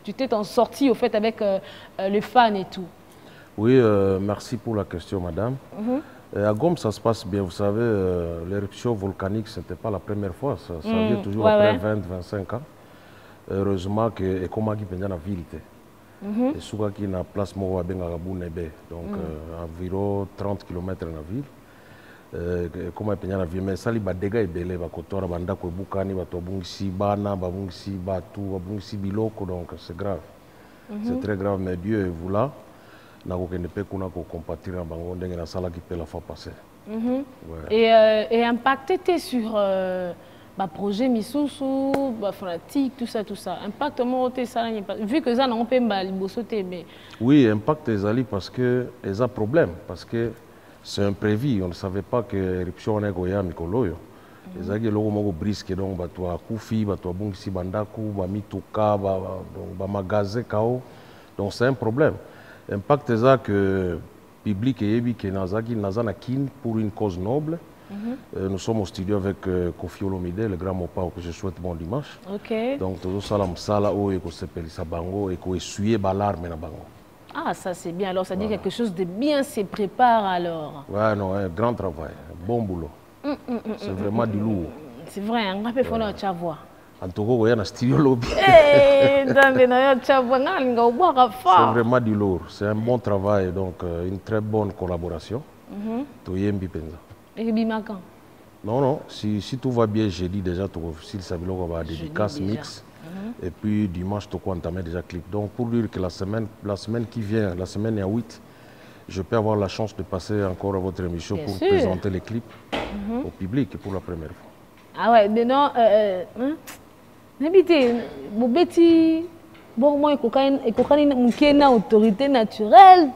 tu t'es sorti au fait avec les fans et tout. Oui, merci pour la question, madame. À Goma, ça se passe bien. Vous savez, l'éruption volcanique, ce n'était pas la première fois. Ça vient toujours après 20-25 ans. Heureusement que Ekomagi pendant la ville. Et souvent qui na place moi Nebe, donc environ 30 km dans la ville. Comment est la ville, mais ça les dégâts est belé, bakotora banda ko bukani batobungisi bana babungisi batu babungisi biloko, donc c'est grave. C'est très grave, mais Dieu est vous là. Na ko kende pe kuna ko compatir na bango ndenge na sala qui peut la fois passer. Et impacté sur projet Misusu, fanatique, tout ça. Impact ça, vu que ça n'a pas mais... Oui, impact les alliés parce que ils ont problème, parce que c'est imprévu. On ne savait pas que l'éruption est goya mikoloyo. Les alliés logo brisque donc batwa kufi, batwa bungsi bandaku, bamituka, ba magasin kao. Donc c'est un problème. Impact ça que public et ébi que nazaki nazana kin pour une cause noble. Nous sommes au studio avec Kofi Olomide, le grand Mopao, que je souhaite bon dimanche. Donc, tout ça, sala o eko sepelisa bango eko essuyer balarme na bango. Ah, ça c'est bien. Alors, ça dit quelque chose de bien se prépare alors. Ouais, non, un grand travail, un bon boulot. C'est vraiment du lourd. C'est vrai, on va faire notre voix. En tout cas, il y a un studio lobby. C'est vraiment du lourd. C'est un bon travail, donc une très bonne collaboration. Toyembi Penza. Et Bimakan? Non, si tout va bien, j'ai dit déjà, si le Sabilo va dédicace mix. Et puis dimanche, tu peux entamer déjà clip. Donc pour dire que la semaine qui vient, la semaine à 8, je peux avoir la chance de passer encore à votre émission pour présenter les clips au public pour la première fois. Ah ouais, mais non, n'habitez, mon petit. Bon, moi, il y a une autorité naturelle,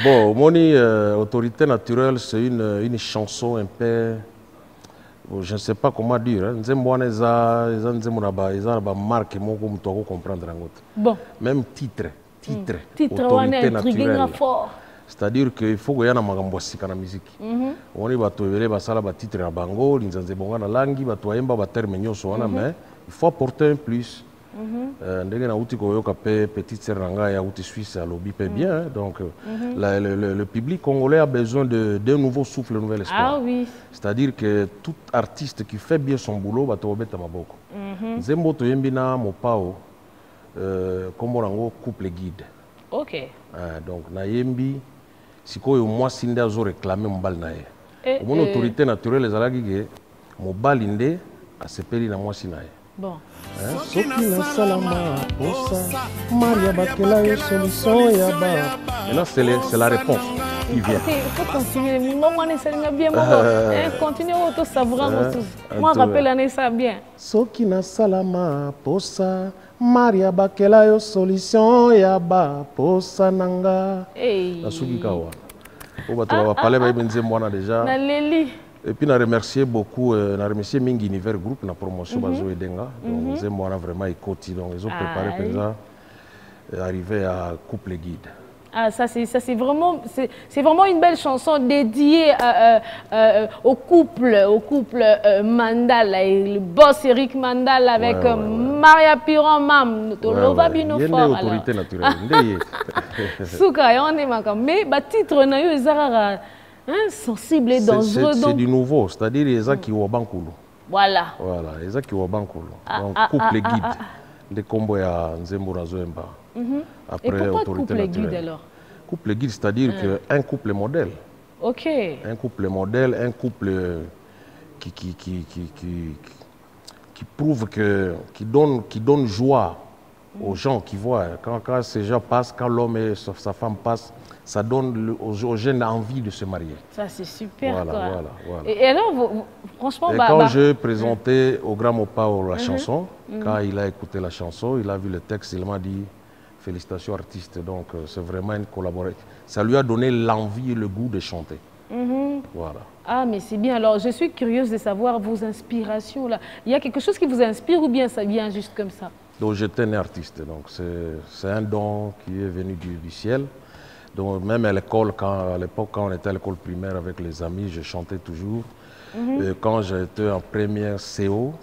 bon, Moni, autorité naturelle, c'est une chanson un peu, je ne sais pas comment dire. Marque, comprendre. Bon. Même titre, autorité naturelle. C'est-à-dire qu'il faut que y ait une musique. On y va trouver des titres à bango, mais il faut apporter un plus. Petite sœur Nanga Suisse à lobby bien, donc le public congolais a besoin d'un nouveau souffle, un nouvel espoir. Ah oui. C'est-à-dire que tout artiste qui fait bien son boulot va trouver ta maboko. Zembo to yembina mopao comme on couple guide. OK. Donc na yembi sikoyo mwasi nde azo réclamer mobali na ye. Omona autorité naturelle ezalaki ke mobali nde asepeli na mwasi na ye. Bon. Soki na salama posa Maria bakela yo solution ya ba. Maintenant c'est la réponse qui vient. Ok, il faut continuer. Maman ne sait bien continuer auto savourer moi rappelle ça bien. Soki na salama posa Maria bakela yo solution ya ba posa nanga. Eh. Nasuki kawa. On va trouver parler ba benze mwana déjà. Na leli. Et puis, on a remercié beaucoup, on a remercié Ming Univers Group, la promotion Bazo et Denga. Donc, nous avons vraiment écouté. Donc, ils ont préparé pour ça, arriver à Couple Guide. Ah, ça c'est vraiment une belle chanson dédiée au couple Mandala, et le boss Eric Mandala avec Maria Piron Mam. Il y a une autorité naturelle. Souka, on est makam. Mais le titre na yo ezara sensible et dangereux. C'est du nouveau, c'est-à-dire les gens qui ont bankulu. Voilà. Voilà, les gens qui ont bankulu. Donc couple guide, des combos à Nzembo Nazoemba. Après, et pourquoi couple guide alors? Couple guide, c'est-à-dire qu'un couple modèle. Ok. Un couple modèle, un couple qui prouve que, qui donne joie aux gens qui voient. Quand ces gens passent, quand l'homme et sa femme passent, ça donne aux jeunes envie de se marier. Ça, c'est super. Voilà, quoi. Voilà. Et alors, franchement... Et quand j'ai présenté au Grand Mopao la chanson, quand il a écouté la chanson, il a vu le texte, il m'a dit « Félicitations artiste ». Donc, c'est vraiment une collaboration. Ça lui a donné l'envie et le goût de chanter. Voilà. Ah, mais c'est bien. Alors, je suis curieuse de savoir vos inspirations. Là. Il y a quelque chose qui vous inspire ou bien ça vient juste comme ça? Donc, j'étais un artiste. Donc, c'est un don qui est venu du ciel. Donc, même à l'école, à l'époque, quand on était à l'école primaire avec les amis, je chantais toujours. Et quand j'étais en première CO,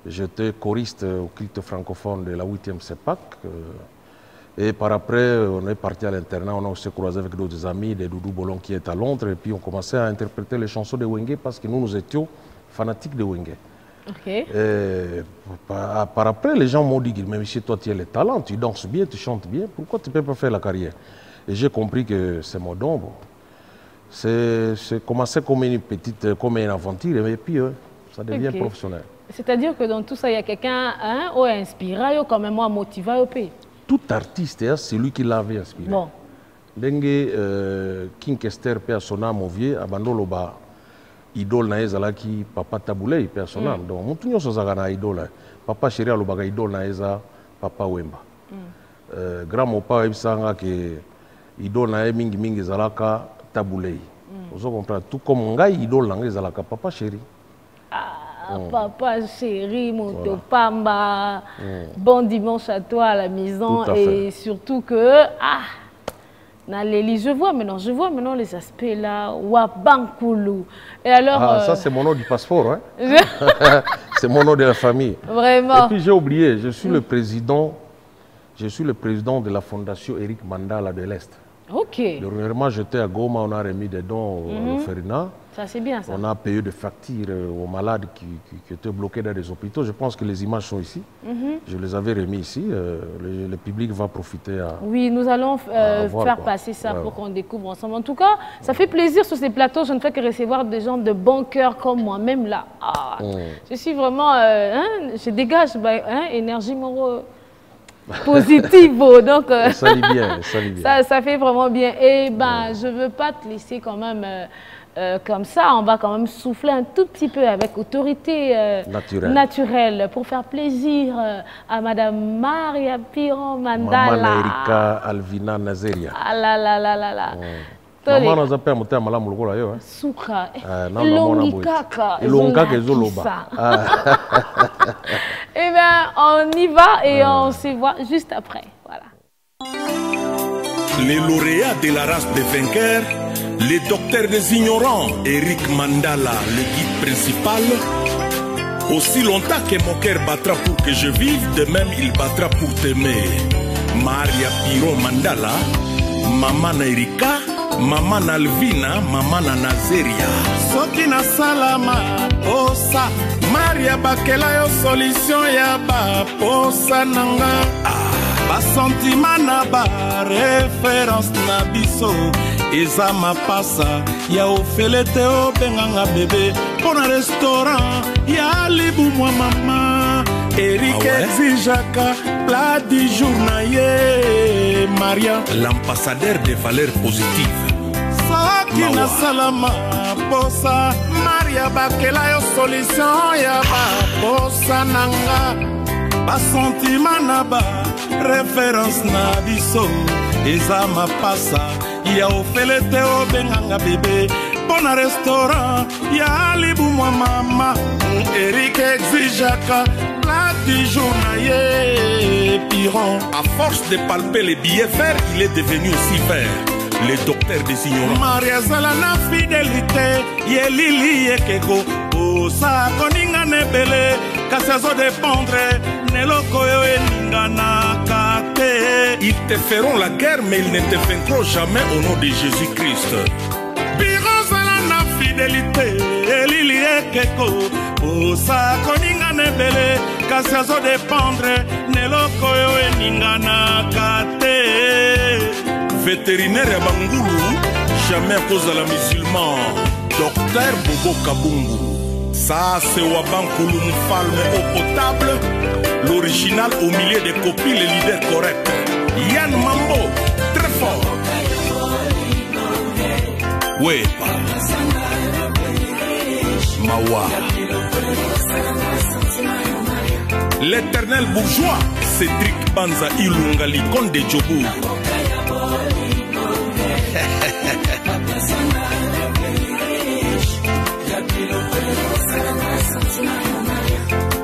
j'étais choriste au culte francophone de la 8e CEPAC. Et par après, on est parti à l'internat, on a aussi croisé avec d'autres amis, des Doudou Bolon qui est à Londres, et puis on commençait à interpréter les chansons de Wenge parce que nous étions fanatiques de Wenge. Okay. Par après, les gens m'ont dit, mais monsieur, toi tu as le talent, tu danses bien, tu chantes bien, pourquoi tu ne peux pas faire la carrière? Et j'ai compris que c'est mon don. Bon. C'est commencé comme comme une aventure, et puis ça devient professionnel. C'est-à-dire que dans tout ça, il y a quelqu'un qui a inspiré, quand même motivé. Tout artiste, c'est lui qui l'avait inspiré. Bon. Dengue King Kester pe asona movie abandolo ba idole na ezala ki papa Taboulé pe asona donc mutu nyoso zaka na idole papa chéri alobaka idole na eza papa Wemba grand mopa ebisanga ke idole na mingi ezalaka Taboulé ozo comprendre tout comme ngai idole na ezalaka papa chéri. Papa chéri, Moto Pamba, bon dimanche à toi à la maison et surtout que je vois maintenant les aspects là, Wabankoulou. Et alors ça c'est mon nom du passeport, hein. C'est mon nom de la famille. Vraiment. Et puis j'ai oublié, je suis le président de la fondation Eric Mandala de l'Est. Ok. Dernièrement, j'étais à Goma, on a remis des dons au Ferina. Ça, c'est bien ça. On a payé des factures aux malades qui étaient bloqués dans des hôpitaux. Je pense que les images sont ici. Je les avais remis ici. Le public va profiter à... Oui, nous allons faire passer ça pour qu'on découvre ensemble. En tout cas, ça fait plaisir sur ces plateaux. Je ne fais que recevoir des gens de bon cœur comme moi-même là. Je suis vraiment... je dégage énergie morale. Positive, donc ça fait vraiment bien. Et je veux pas te laisser quand même comme ça. On va quand même souffler un tout petit peu avec autorité naturelle pour faire plaisir à Madame Maria Piron Mandala. Maman Erika Alvina Nazeria. Ah là là là là là. Maman nous a permis de faire malamu lokola yo. Souka. Longikaka. Longikaka. Eh bien, on y va et on se voit juste après. Voilà. Les lauréats de la race des vainqueurs, les docteurs des ignorants, Eric Mandala, le guide principal. Aussi longtemps que mon cœur battra pour que je vive, de même il battra pour t'aimer. Maria Piron Mandala, Maman Erika, Maman Alvina, Maman Nazeria. Soki na salama osa Maria bakela yo solution ya ba posa nanga ba sentiment na ba référence na biso eza mapasa ya ofele te obenganga bebe mpo na restaurant ya libumwa mama Eric exijaka plat du jour na ye Maria l'ambassadeur des valeurs positives soki nasalama posa Maria bakela yo solution ya baposa nanga basentima na ba référence na biso eza mapasa ya ofele te obenganga bebe mpo na restaurant ya libumwa mama Eric exijaka plat du jour na ye Piron. À force de palper les billets verts, il est devenu aussi vert. Le docteur des ignorants. Maria zala na fidélité ye lili ye keko osa koninga nebele kasi azo dépendre neloko yo eninganaka te. Ils te feront la guerre mais ils ne te vaincront jamais au nom de Jésus-Christ. Piron zala na fidélité ye lili ye keko osa koninga nebele kasi azo dépendre neloko yo eninganaka te. Vétérinaire à Bangulu, jamais à cause de la musulman. Docteur Bobo Kabungu. Ça, c'est Wabankulu Mfalme eau potable. L'original au milieu des copies, le leader correct. Yann Mambo, très fort. Oui, Mawa. L'éternel bourgeois, Cédric Banza Ilunga, l'icône de Djobu.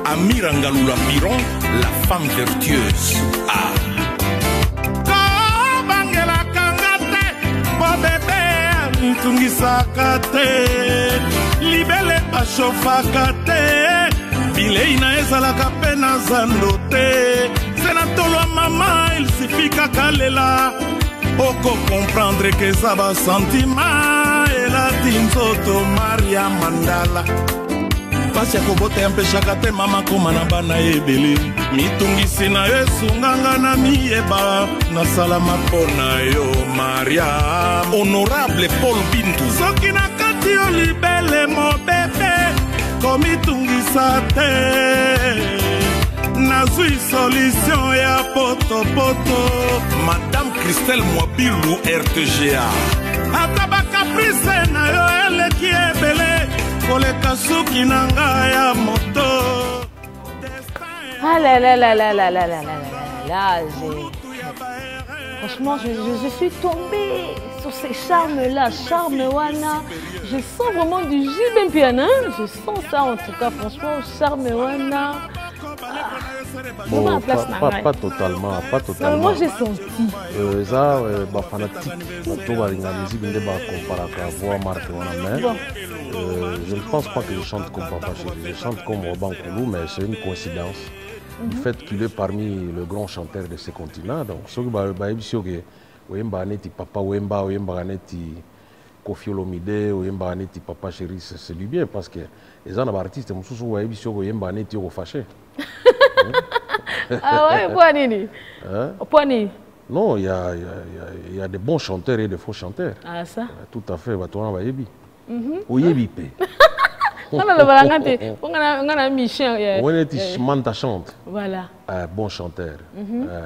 Amira Ngaloula Piron, la femme vertueuse. Ah. Kabangela kangate, bo bébé, ntungisaka te, libele bashofaka te, bileina ezalaka pe na zando te, senatolwa mama il suffit kakalela. Oko comprendre que ça va sentiment et la tinzoto Maria Mandala pasi ya kobota yampeshaka te mama koma na bana ebele mitungisi na yo esunganga na miyeba nasalama mpo na yo Maria honorable Paul Bintu soki na kati yo libele mobebe komitungisa te nazwi solution ya poto Madame Christelle Mwabilu RTGA ata bakaprice na yo eleki ebele koleka suki na nga ya moto. Ah là là là là là là là là, franchement je suis tombée sur ces charmes-là, charme wana. Je sens vraiment du jus piano, je sens ça en tout cas, franchement, charme wana. Bon, pas totalement. Moi j'ai senti. Ça, fanatique, la musique ne va comparer à voix marque je ne pense pas que je chante comme Papa Chéri. Je chante comme Wabankulu, mais c'est une coïncidence. Du fait qu'il est parmi les grands chanteurs de ce continent. Donc, ce que Wemba Neti Papa Wemba, Wemba Neti Kofi Olomide, Wemba Neti Papa Chéri, c'est du bien parce que les artistes, Wemba Neti fâché. Ah ouais, Poanini. Poanini. Non, il y a des bons chanteurs et des faux chanteurs. Ah ça? Tout à fait, on va yebi. Oyebi pe. On a Michel. On est Manta chante. Voilà. Bon chanteur.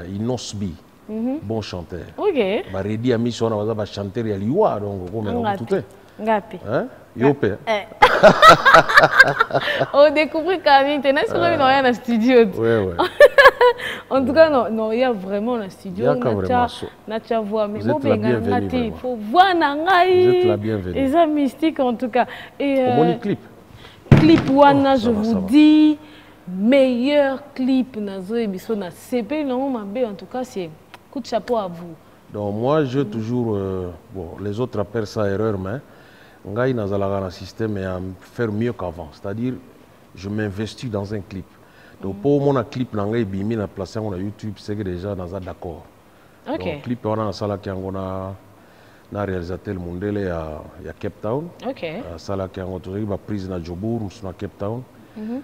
Inosbi. Bon chanteur. Ok. Baredi a mis on va chanter à Liwa donc comme tout est. Ngapi. Hein? Yopé. On découvre Camille, tu n'as pas dans un studio. Ouais. En tout cas, non, il y a vraiment un studio. Natia voix, mais vous êtes la bienvenue. Il faut voir Nangaï. Vous êtes la bienvenue. Et ça mystique en tout cas. Et clip. Clip Wana, je vous dis, meilleur clip Nazo et Bissona. CP, non, en tout cas, c'est coup de chapeau à vous. Donc moi, je toujours, bon, les autres appellent ça erreur, mais Ngai nazalaga un système et à faire mieux qu'avant. C'est-à-dire, je m'investis dans un clip. Donc pour mon clip, Ngai bimi na placé sur YouTube, c'est que déjà naza d'accord. Ok. Donc clip on a na sala qui na réalisateur Mundele à Cape Town. Ok. Sala qui on toujours ba prise na Jobour, na Cape Town.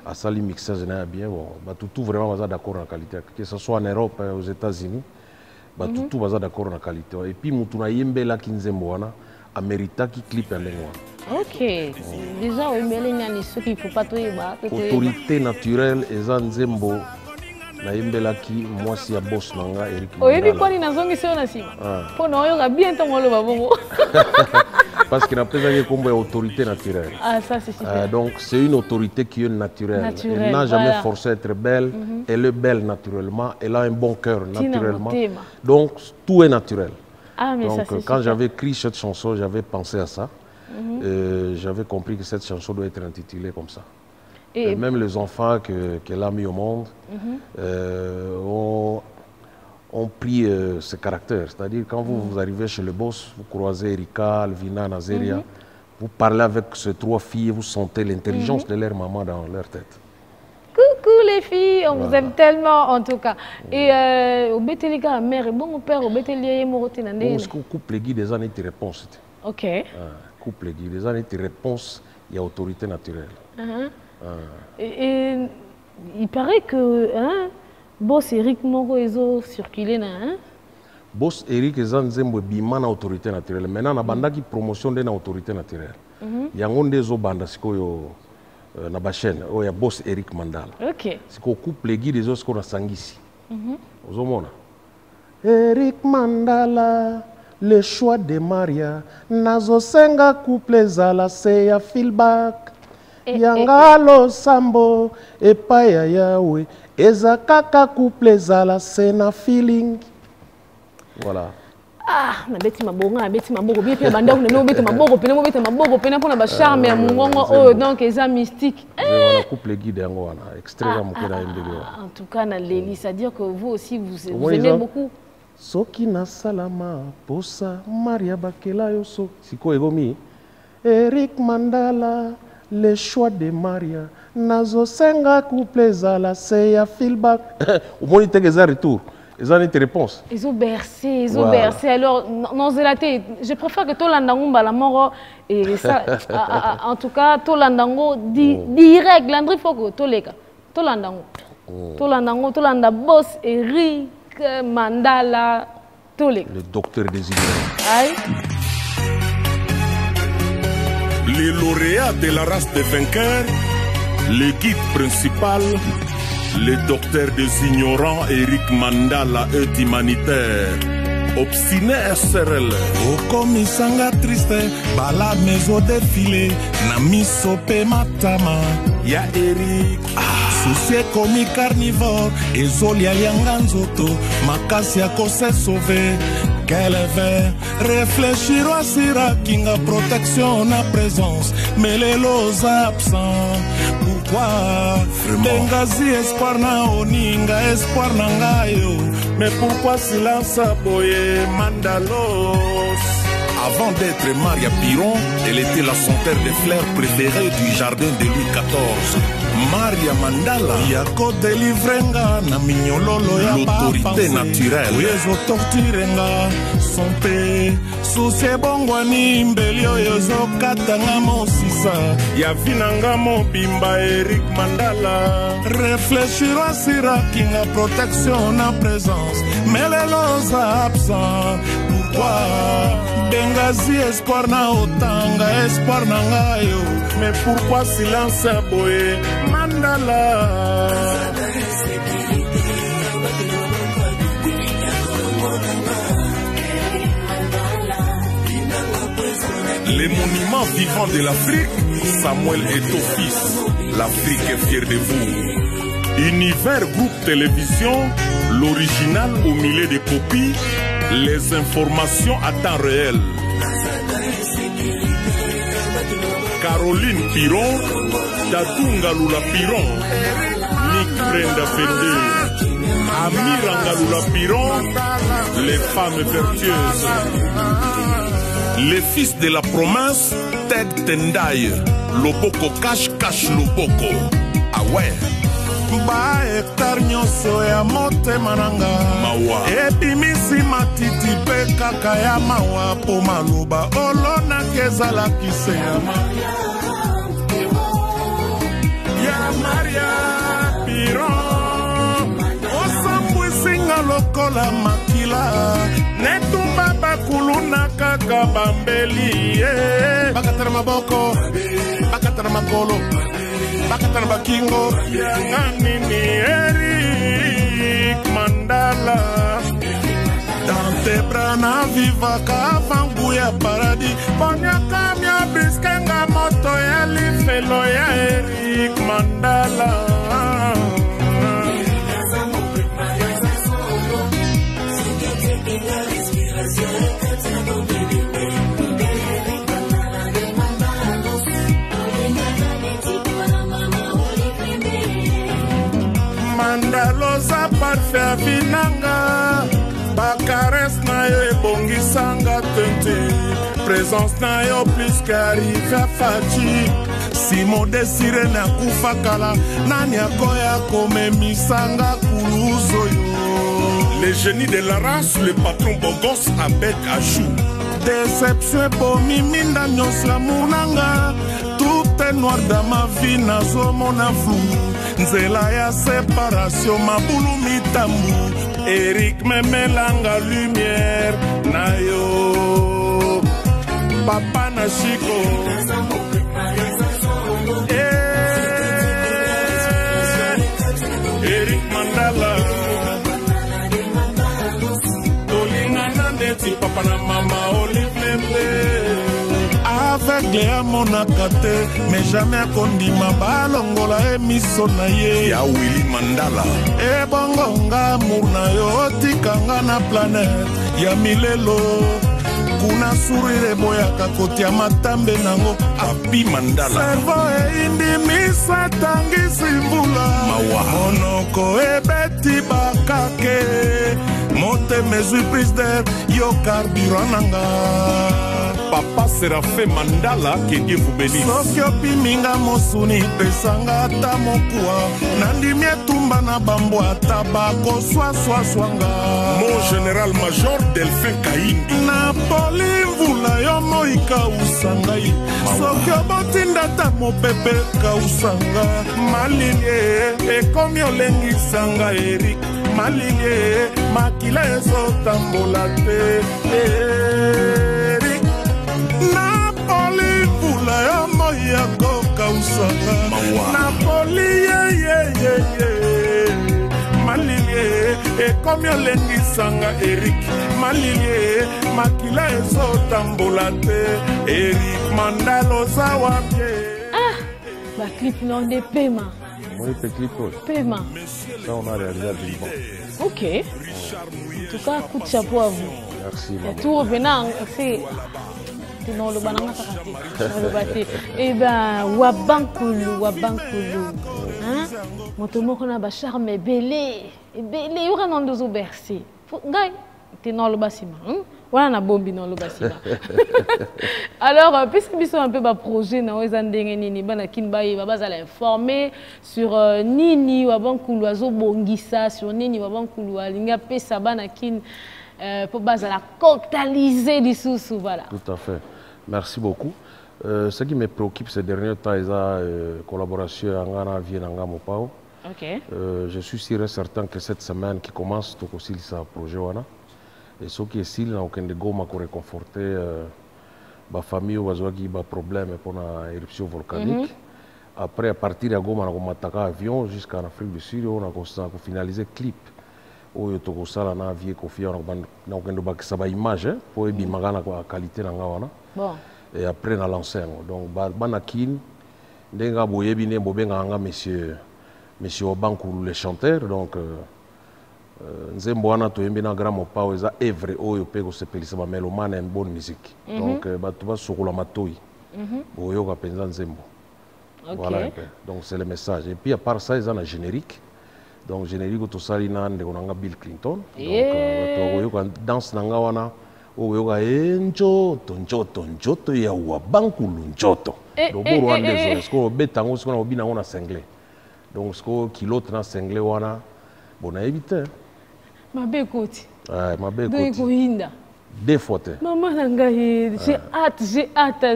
À sali mixage na bien bon, ba tout vraiment naza d'accord en qualité. Que ce soit en Europe, aux États-Unis. tout baza d'accord na qualité et puis mutu na yembela ki nzembo wana amerita ki clip ya ndenge wana. Ok, déjà oyembeli nani soki il faut pas toyeba. Autorité naturelle eza nzembo na yembela ki mwasi ya boss nanga Eric Mandala. Oyebi poni nazongi sio na sima. Pona oyoka bien ton ngolo bongo. Parce qu'il n'a pas comme autorité naturelle. Ah, ça c'est super. Donc c'est une autorité qui est naturelle. Elle n'a jamais forcé à être belle. Elle est belle naturellement. Elle a un bon cœur naturellement. Donc tout est naturel. Ah, mais donc ça, quand j'avais écrit cette chanson, j'avais pensé à ça. J'avais compris que cette chanson doit être intitulée comme ça. Et même les enfants qu'elle a mis au monde ont pris ce caractère. C'est-à-dire quand vous arrivez chez le boss, vous croisez Erika, Alvina, Nazeria, vous parlez avec ces 3 filles, vous sentez l'intelligence de leur maman dans leur tête. Coucou les filles, on vous aime tellement en tout cas. Et au Bété les gars, mère et bon père, au Bété les moroté nandé. Est-ce que couple guide des années de réponse? Ok. Couple guide des années de réponse, il y a autorité naturelle. Et il paraît que Boss Eric Moro ezo circulé na Boss Eric eza nzembo bima na autorité naturelle. Maintenant na bandaki promotion de na autorité naturelle. Yango ndezo banda sikoyo na ba chaîne o ya Boss Eric Mandala. OK. Siko couple guide ezo siko na sangisi. Ozomona. Eric Mandala, le choix de Maria, nazo senga couple zala se ya feedback. Yangalo sambo epaya yawe eza kaka couple zala sena feeling. Voilà. Ah, na beti mabonga, na beti maboko bien pe banda kuna no beti maboko pena pona ba charme ya mungongo oh donc eza mystique. Voilà couple guide yango wana extrait ya mokena embele. En tout cas na Leli, c'est-à-dire que vous aussi vous aimez beaucoup. Soki na salama posa Maria bakela yo so siko egomi Eric Mandala, le choix de Maria, nazo senga couple zala se ya feedback. Au moins il te geza retour. Ils ont une réponse. Ils ont bercé, ils ont bercé. Alors, non, je préfère que tout l'andango la mort et ça. En tout cas, tout l'andango direct. Landry Foko, tout les cas, tout l'andango, tout l'anda boss Eric Mandala, tous les. Le docteur désigné. Aïe. Les lauréats de la race des vainqueurs, le guide principal, le docteur des ignorants, Eric Mandala, est humanitaire. Obstiné SRL. Okomisanga triste, bala mezo défilé, na misope matama, ya Eric. Soucie komi carnivore, ezolia yanga nzoto, makasi ya kose sauver. Qu'elle veut réfléchir à Sira, kinga protection na présence, mais les los absents. Pourquoi Bengazi espoir na oninga espoir na ngayo, mais pourquoi silence aboye Mandalos? Avant d'être Maria Piron, elle était la senteur des fleurs préférée du jardin de Louis XIV. Maria Mandala, yako delivrenga na minyololo ya l'autorité naturelle. Wezo tortirenga, son pe, soucie bongwani mbelio yozo katanga mosisa. Ya vinanga mobimba Eric Mandala. Réfléchir à Sira kinga protection na présence, mais les los absents. Pourquoi? Bengazi espoir na otanga, espoir na ngayo, mais pourquoi silence aboye Mandala? Les monuments vivants de l'Afrique, Samuel Eto'o-Fils, l'Afrique est fière de vous. Univers Groupe Télévision, l'original au milieu des copies, les informations à temps réel. Caroline Piron, Tatunga Lula Piron, Nick Brenda Fende, Amiranga Lula Piron, les femmes vertueuses. Les fils de la province, Ted Tendai, Loboko cache Loboko. Ah ouais. Ba hectare nyonso ya motema nanga mawa ebimisi matiti pe kaka ya mawa po maloba olona kezala kise ya Maria Piron osambwisinga lokola makila netumba bakulu na kaka bambeli bakata na maboko bakata na makolo bakata na bakingo yanga nini Eric Mandala dans tes bras na vivaka vangu ya paradis ponyaka mia biskenga moto ya lifelo ya Eric Mandala Mandaloza parfait vinanga bakares na yo ebongisanga tente présence na yo plus qu'arrive à Fachi si mon désiré na kufa kala nani akoya komemisanga kuluzo yo les génies de la race le patron Bogos Abed Achou déception bomiminda nyonso ya munanga tout est noir dans ma vie nazomona flou nzela ya séparation mabulu mitambu Eric memelanga lumière na yo papa na Chico Eric Mandala tolingana ndeti papa na mama Olive aveugle amonaka te mais jamais akondima balongola emiso na ye ya Willy Mandala ebongo nga amour na yo otikanga na planète ya milelo kuna sourire boyaka kotia matambe nango Api Mandala servo eindimisa tangisi mvula monoko ebeti bakake motema ezwi prise d'air yo carburant nanga Papa Séraphin Mandala, que Dieu vous bénisse. Sokyo piminga mosuni pesanga ata mokua nandimi etumba na bambo ata bako swanga mon général major Delphin Kaindi Napoli mvula yo moika usangai sokyo botinda ta mopepe kausanga malinye ekomi olengisanga Eric malinye makila ezotambola te Napoli vula ya moya koka usanga Napoli ye Malilie ekomi olengisanga Eric Malilie makila ezotambola te Eric Mandala zawapye Ba clip non de paiement. Oui, c'est clip. Paiement. Ça, on a réalisé à Bilbao. Ok. En tout cas, coup de chapeau à vous. Merci. Et tout revenant, c'est... Non, le banana eh ben, Wabankulu. Hein? Mon tomo qu'on a bachar mais belé. Belé, il y aura un dos au bercé. Gay, t'es dans le bâtiment. Voilà, on a bombi dans le bâtiment. Alors, puisque nous sommes un peu dans projet, nous avons Nini, informer sur Nini, Wabankulu, Azo Bongisa, sur Nini, Wabankulu, Alinga Pesa, Banakin. Pour la coctaliser du sous-sous, voilà. Tout à fait. Merci beaucoup. Ce qui me préoccupe ces derniers temps, c'est la collaboration avec Vienanga Mopao. Je suis sûr et certain que cette semaine qui commence, tout aussi ce projet. Et ce qui est si, nous avons réconforter la famille ou les problèmes pour l'éruption volcanique. Après, à partir de Goma, on a attaqué l'avion jusqu'en Afrique du Sud, on a finalisé le clip. Oyo tokosala na vie kofia na okendo bakisa ba image pour ebimaka na qualité na ngawana bon et après na lancer donc bana kin ndenga boyebi ne bobenga nga monsieur Obankulu le chanteur donc nzembo wana toyembi na grand mopao eza evre oyo pe ko sepelisa ba melomane en bonne musique donc batu ba sokola matoi boyo ka penza nzembo voilà donc c'est le message et puis à part ça ils ont un générique. Donc, générique, tout ça, il y a Bill Clinton. Donc, danse nanga wana, oyoga njoto ya Wabankulu njoto. Donc, pour Rwanda, ce qu'on betango, ce qu'on a obina on a cinglé. Donc, ce qu'on kilote na cinglé wana, bon à éviter. Ma bécoute. Ma bécoute. Des photos. Maman Nangaye, j'ai hâte.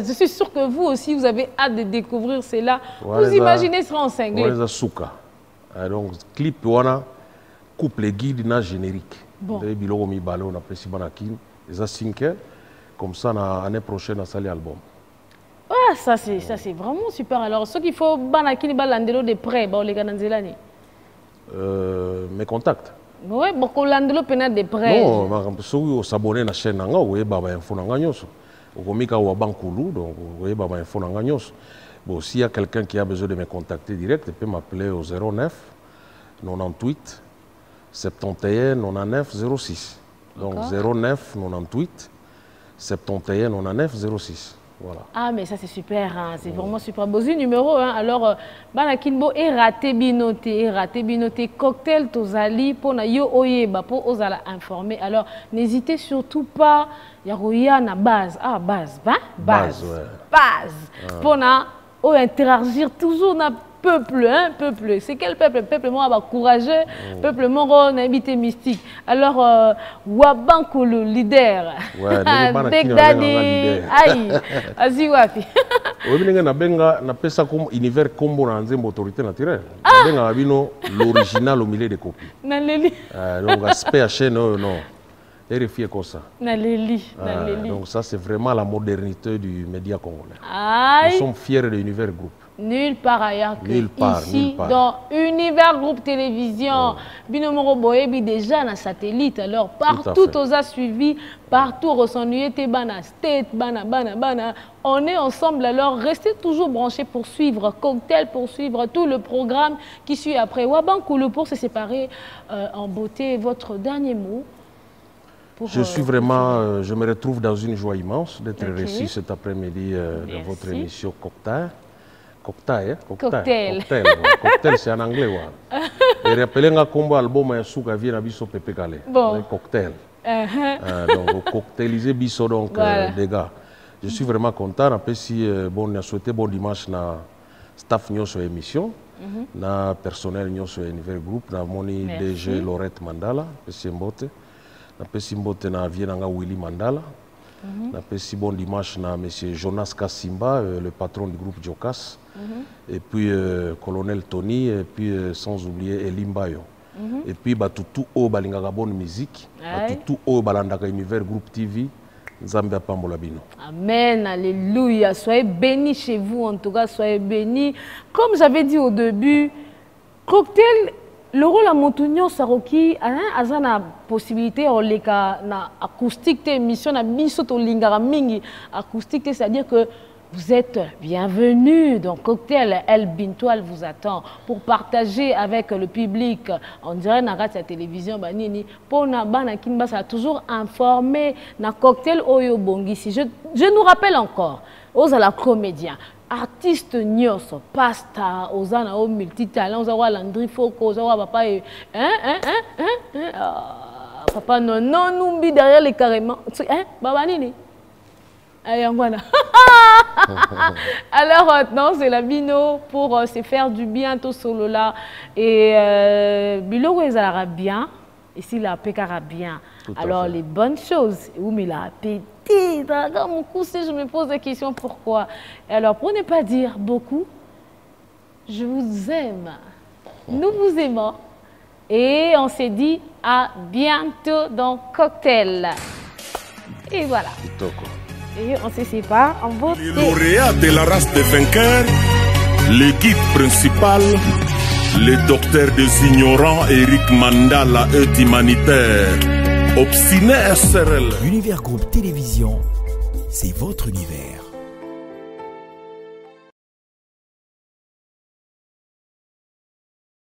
Je suis sûre que vous aussi, vous avez hâte de découvrir cela. Vous imaginez ce sera en cinglé. Donc, clip wana couple guide na générique. Bon. Et biloko mi balé on appelle si banakin. Les a 5 heures. Comme ça, l'année prochaine, on a sali album. Ah, ça c'est vraiment super. Alors, ce qu'il faut, banakini balandelo de près, bah, les gars dans l'année. Mes contacts. Oui, beaucoup landelo penat de près. Non, ceux qui s'abonnent à la chaîne, vous voyez, baba info n'anganyos. Au comika ou à Bankoulou, donc vous voyez, baba info n'anganyos. Bon, s'il y a quelqu'un qui a besoin de me contacter direct, il peut m'appeler au 09 98 71 99 06. Donc 09 98 71 99 06. Voilà. Ah, mais ça c'est super, hein. C'est vraiment super. Beau numéro, hein. Alors, Banakinbo est raté binoté, cocktail tozali pour na yo oyeba pour osala informer. Alors, n'hésitez surtout pas, yaroya na base. Ah, base, bah? Base. Pour na interagir toujours na peuple, hein, peuple. C'est quel peuple? Peuple moi courageux, peuple moi habité mystique. Alors Wabanko le leader. Big Daddy. Aïe. Azi wapi. Oui, mais na benga na pesa comme univers combo na nzembo autorité naturelle. Benga bino l'original au milieu des copies. Na leli. Donc aspect à chaîne non. Vérifiez comme ça. Na leli. Donc ça c'est vraiment la modernité du média congolais. Aïe. Nous sommes fiers de l'univers groupe. Nulle part ailleurs que ici, dans Univers Groupe Télévision. Binomoro Boyebi déjà dans satellite. Alors partout on a suivi, partout ressennué bana state, bana. On est ensemble. Alors restez toujours branchés pour suivre Cocktail, pour suivre tout le programme qui suit après. Wabankoulou pour se séparer en beauté. Votre dernier mot. Je suis vraiment, je me retrouve dans une joie immense d'être reçu cet après-midi dans votre émission Cocktail. Cocktail. Cocktail, c'est en anglais. Et rappelez-moi combo album à Souka vient à Bisso Pepe Calais. Cocktail. Donc, cocktailiser Bisso, donc, les gars. Je suis vraiment content. Après, si bon, on a souhaité bon dimanche na staff sur l'émission, na personnel sur l'univers groupe, na moni DG Laurette Mandala, Pessi Mbote, na Pessi Mbote na Vienanga Willy Mandala. Na Pessi bon dimanche na monsieur Jonas Kassimba, le patron du groupe Jokas. Et puis Colonel Tony, et puis sans oublier Elimbayo. Et puis Batutu O Balingaka bonne musique, Batutu O Balandaka Univers Groupe TV, Nzambe Pambola Bino. Amen, alléluia. Soyez bénis chez vous, en tout cas, soyez bénis. Comme j'avais dit au début, Cocktail, le rôle à Montougnon Saroki, a la possibilité on na acoustique, émission na bisoto lingara mingi acoustique, c'est-à-dire que vous êtes bienvenus. Donc Cocktail El Bintoal vous attend pour partager avec le public. On dirait na la télévision banini pour na bana kinba ça toujours informé na Cocktail Oyo Bongisi. Je nous rappelle encore aux la comédien. Artiste nyos, pasta, ozana o multitalent, ozawa Landry Foko, ozawa papa papa non numbi derrière les carrément. Baba nini? Alors maintenant c'est la Bino pour se faire du bien tout solo là et Bilo ezala bien et si la pekara bien. Alors les bonnes choses où mais la appétit. Je me pose la question pourquoi. Alors pour ne pas dire beaucoup, je vous aime. Nous vous aimons. Et on s'est dit à bientôt dans Cocktail. Et voilà. Et on se sépare en beauté. Les lauréats de la race des vainqueurs, le guide principal, le docteur des ignorants, Eric Mandala, est humanitaire. Obstiné SRL. Univers Groupe Télévision, c'est votre univers.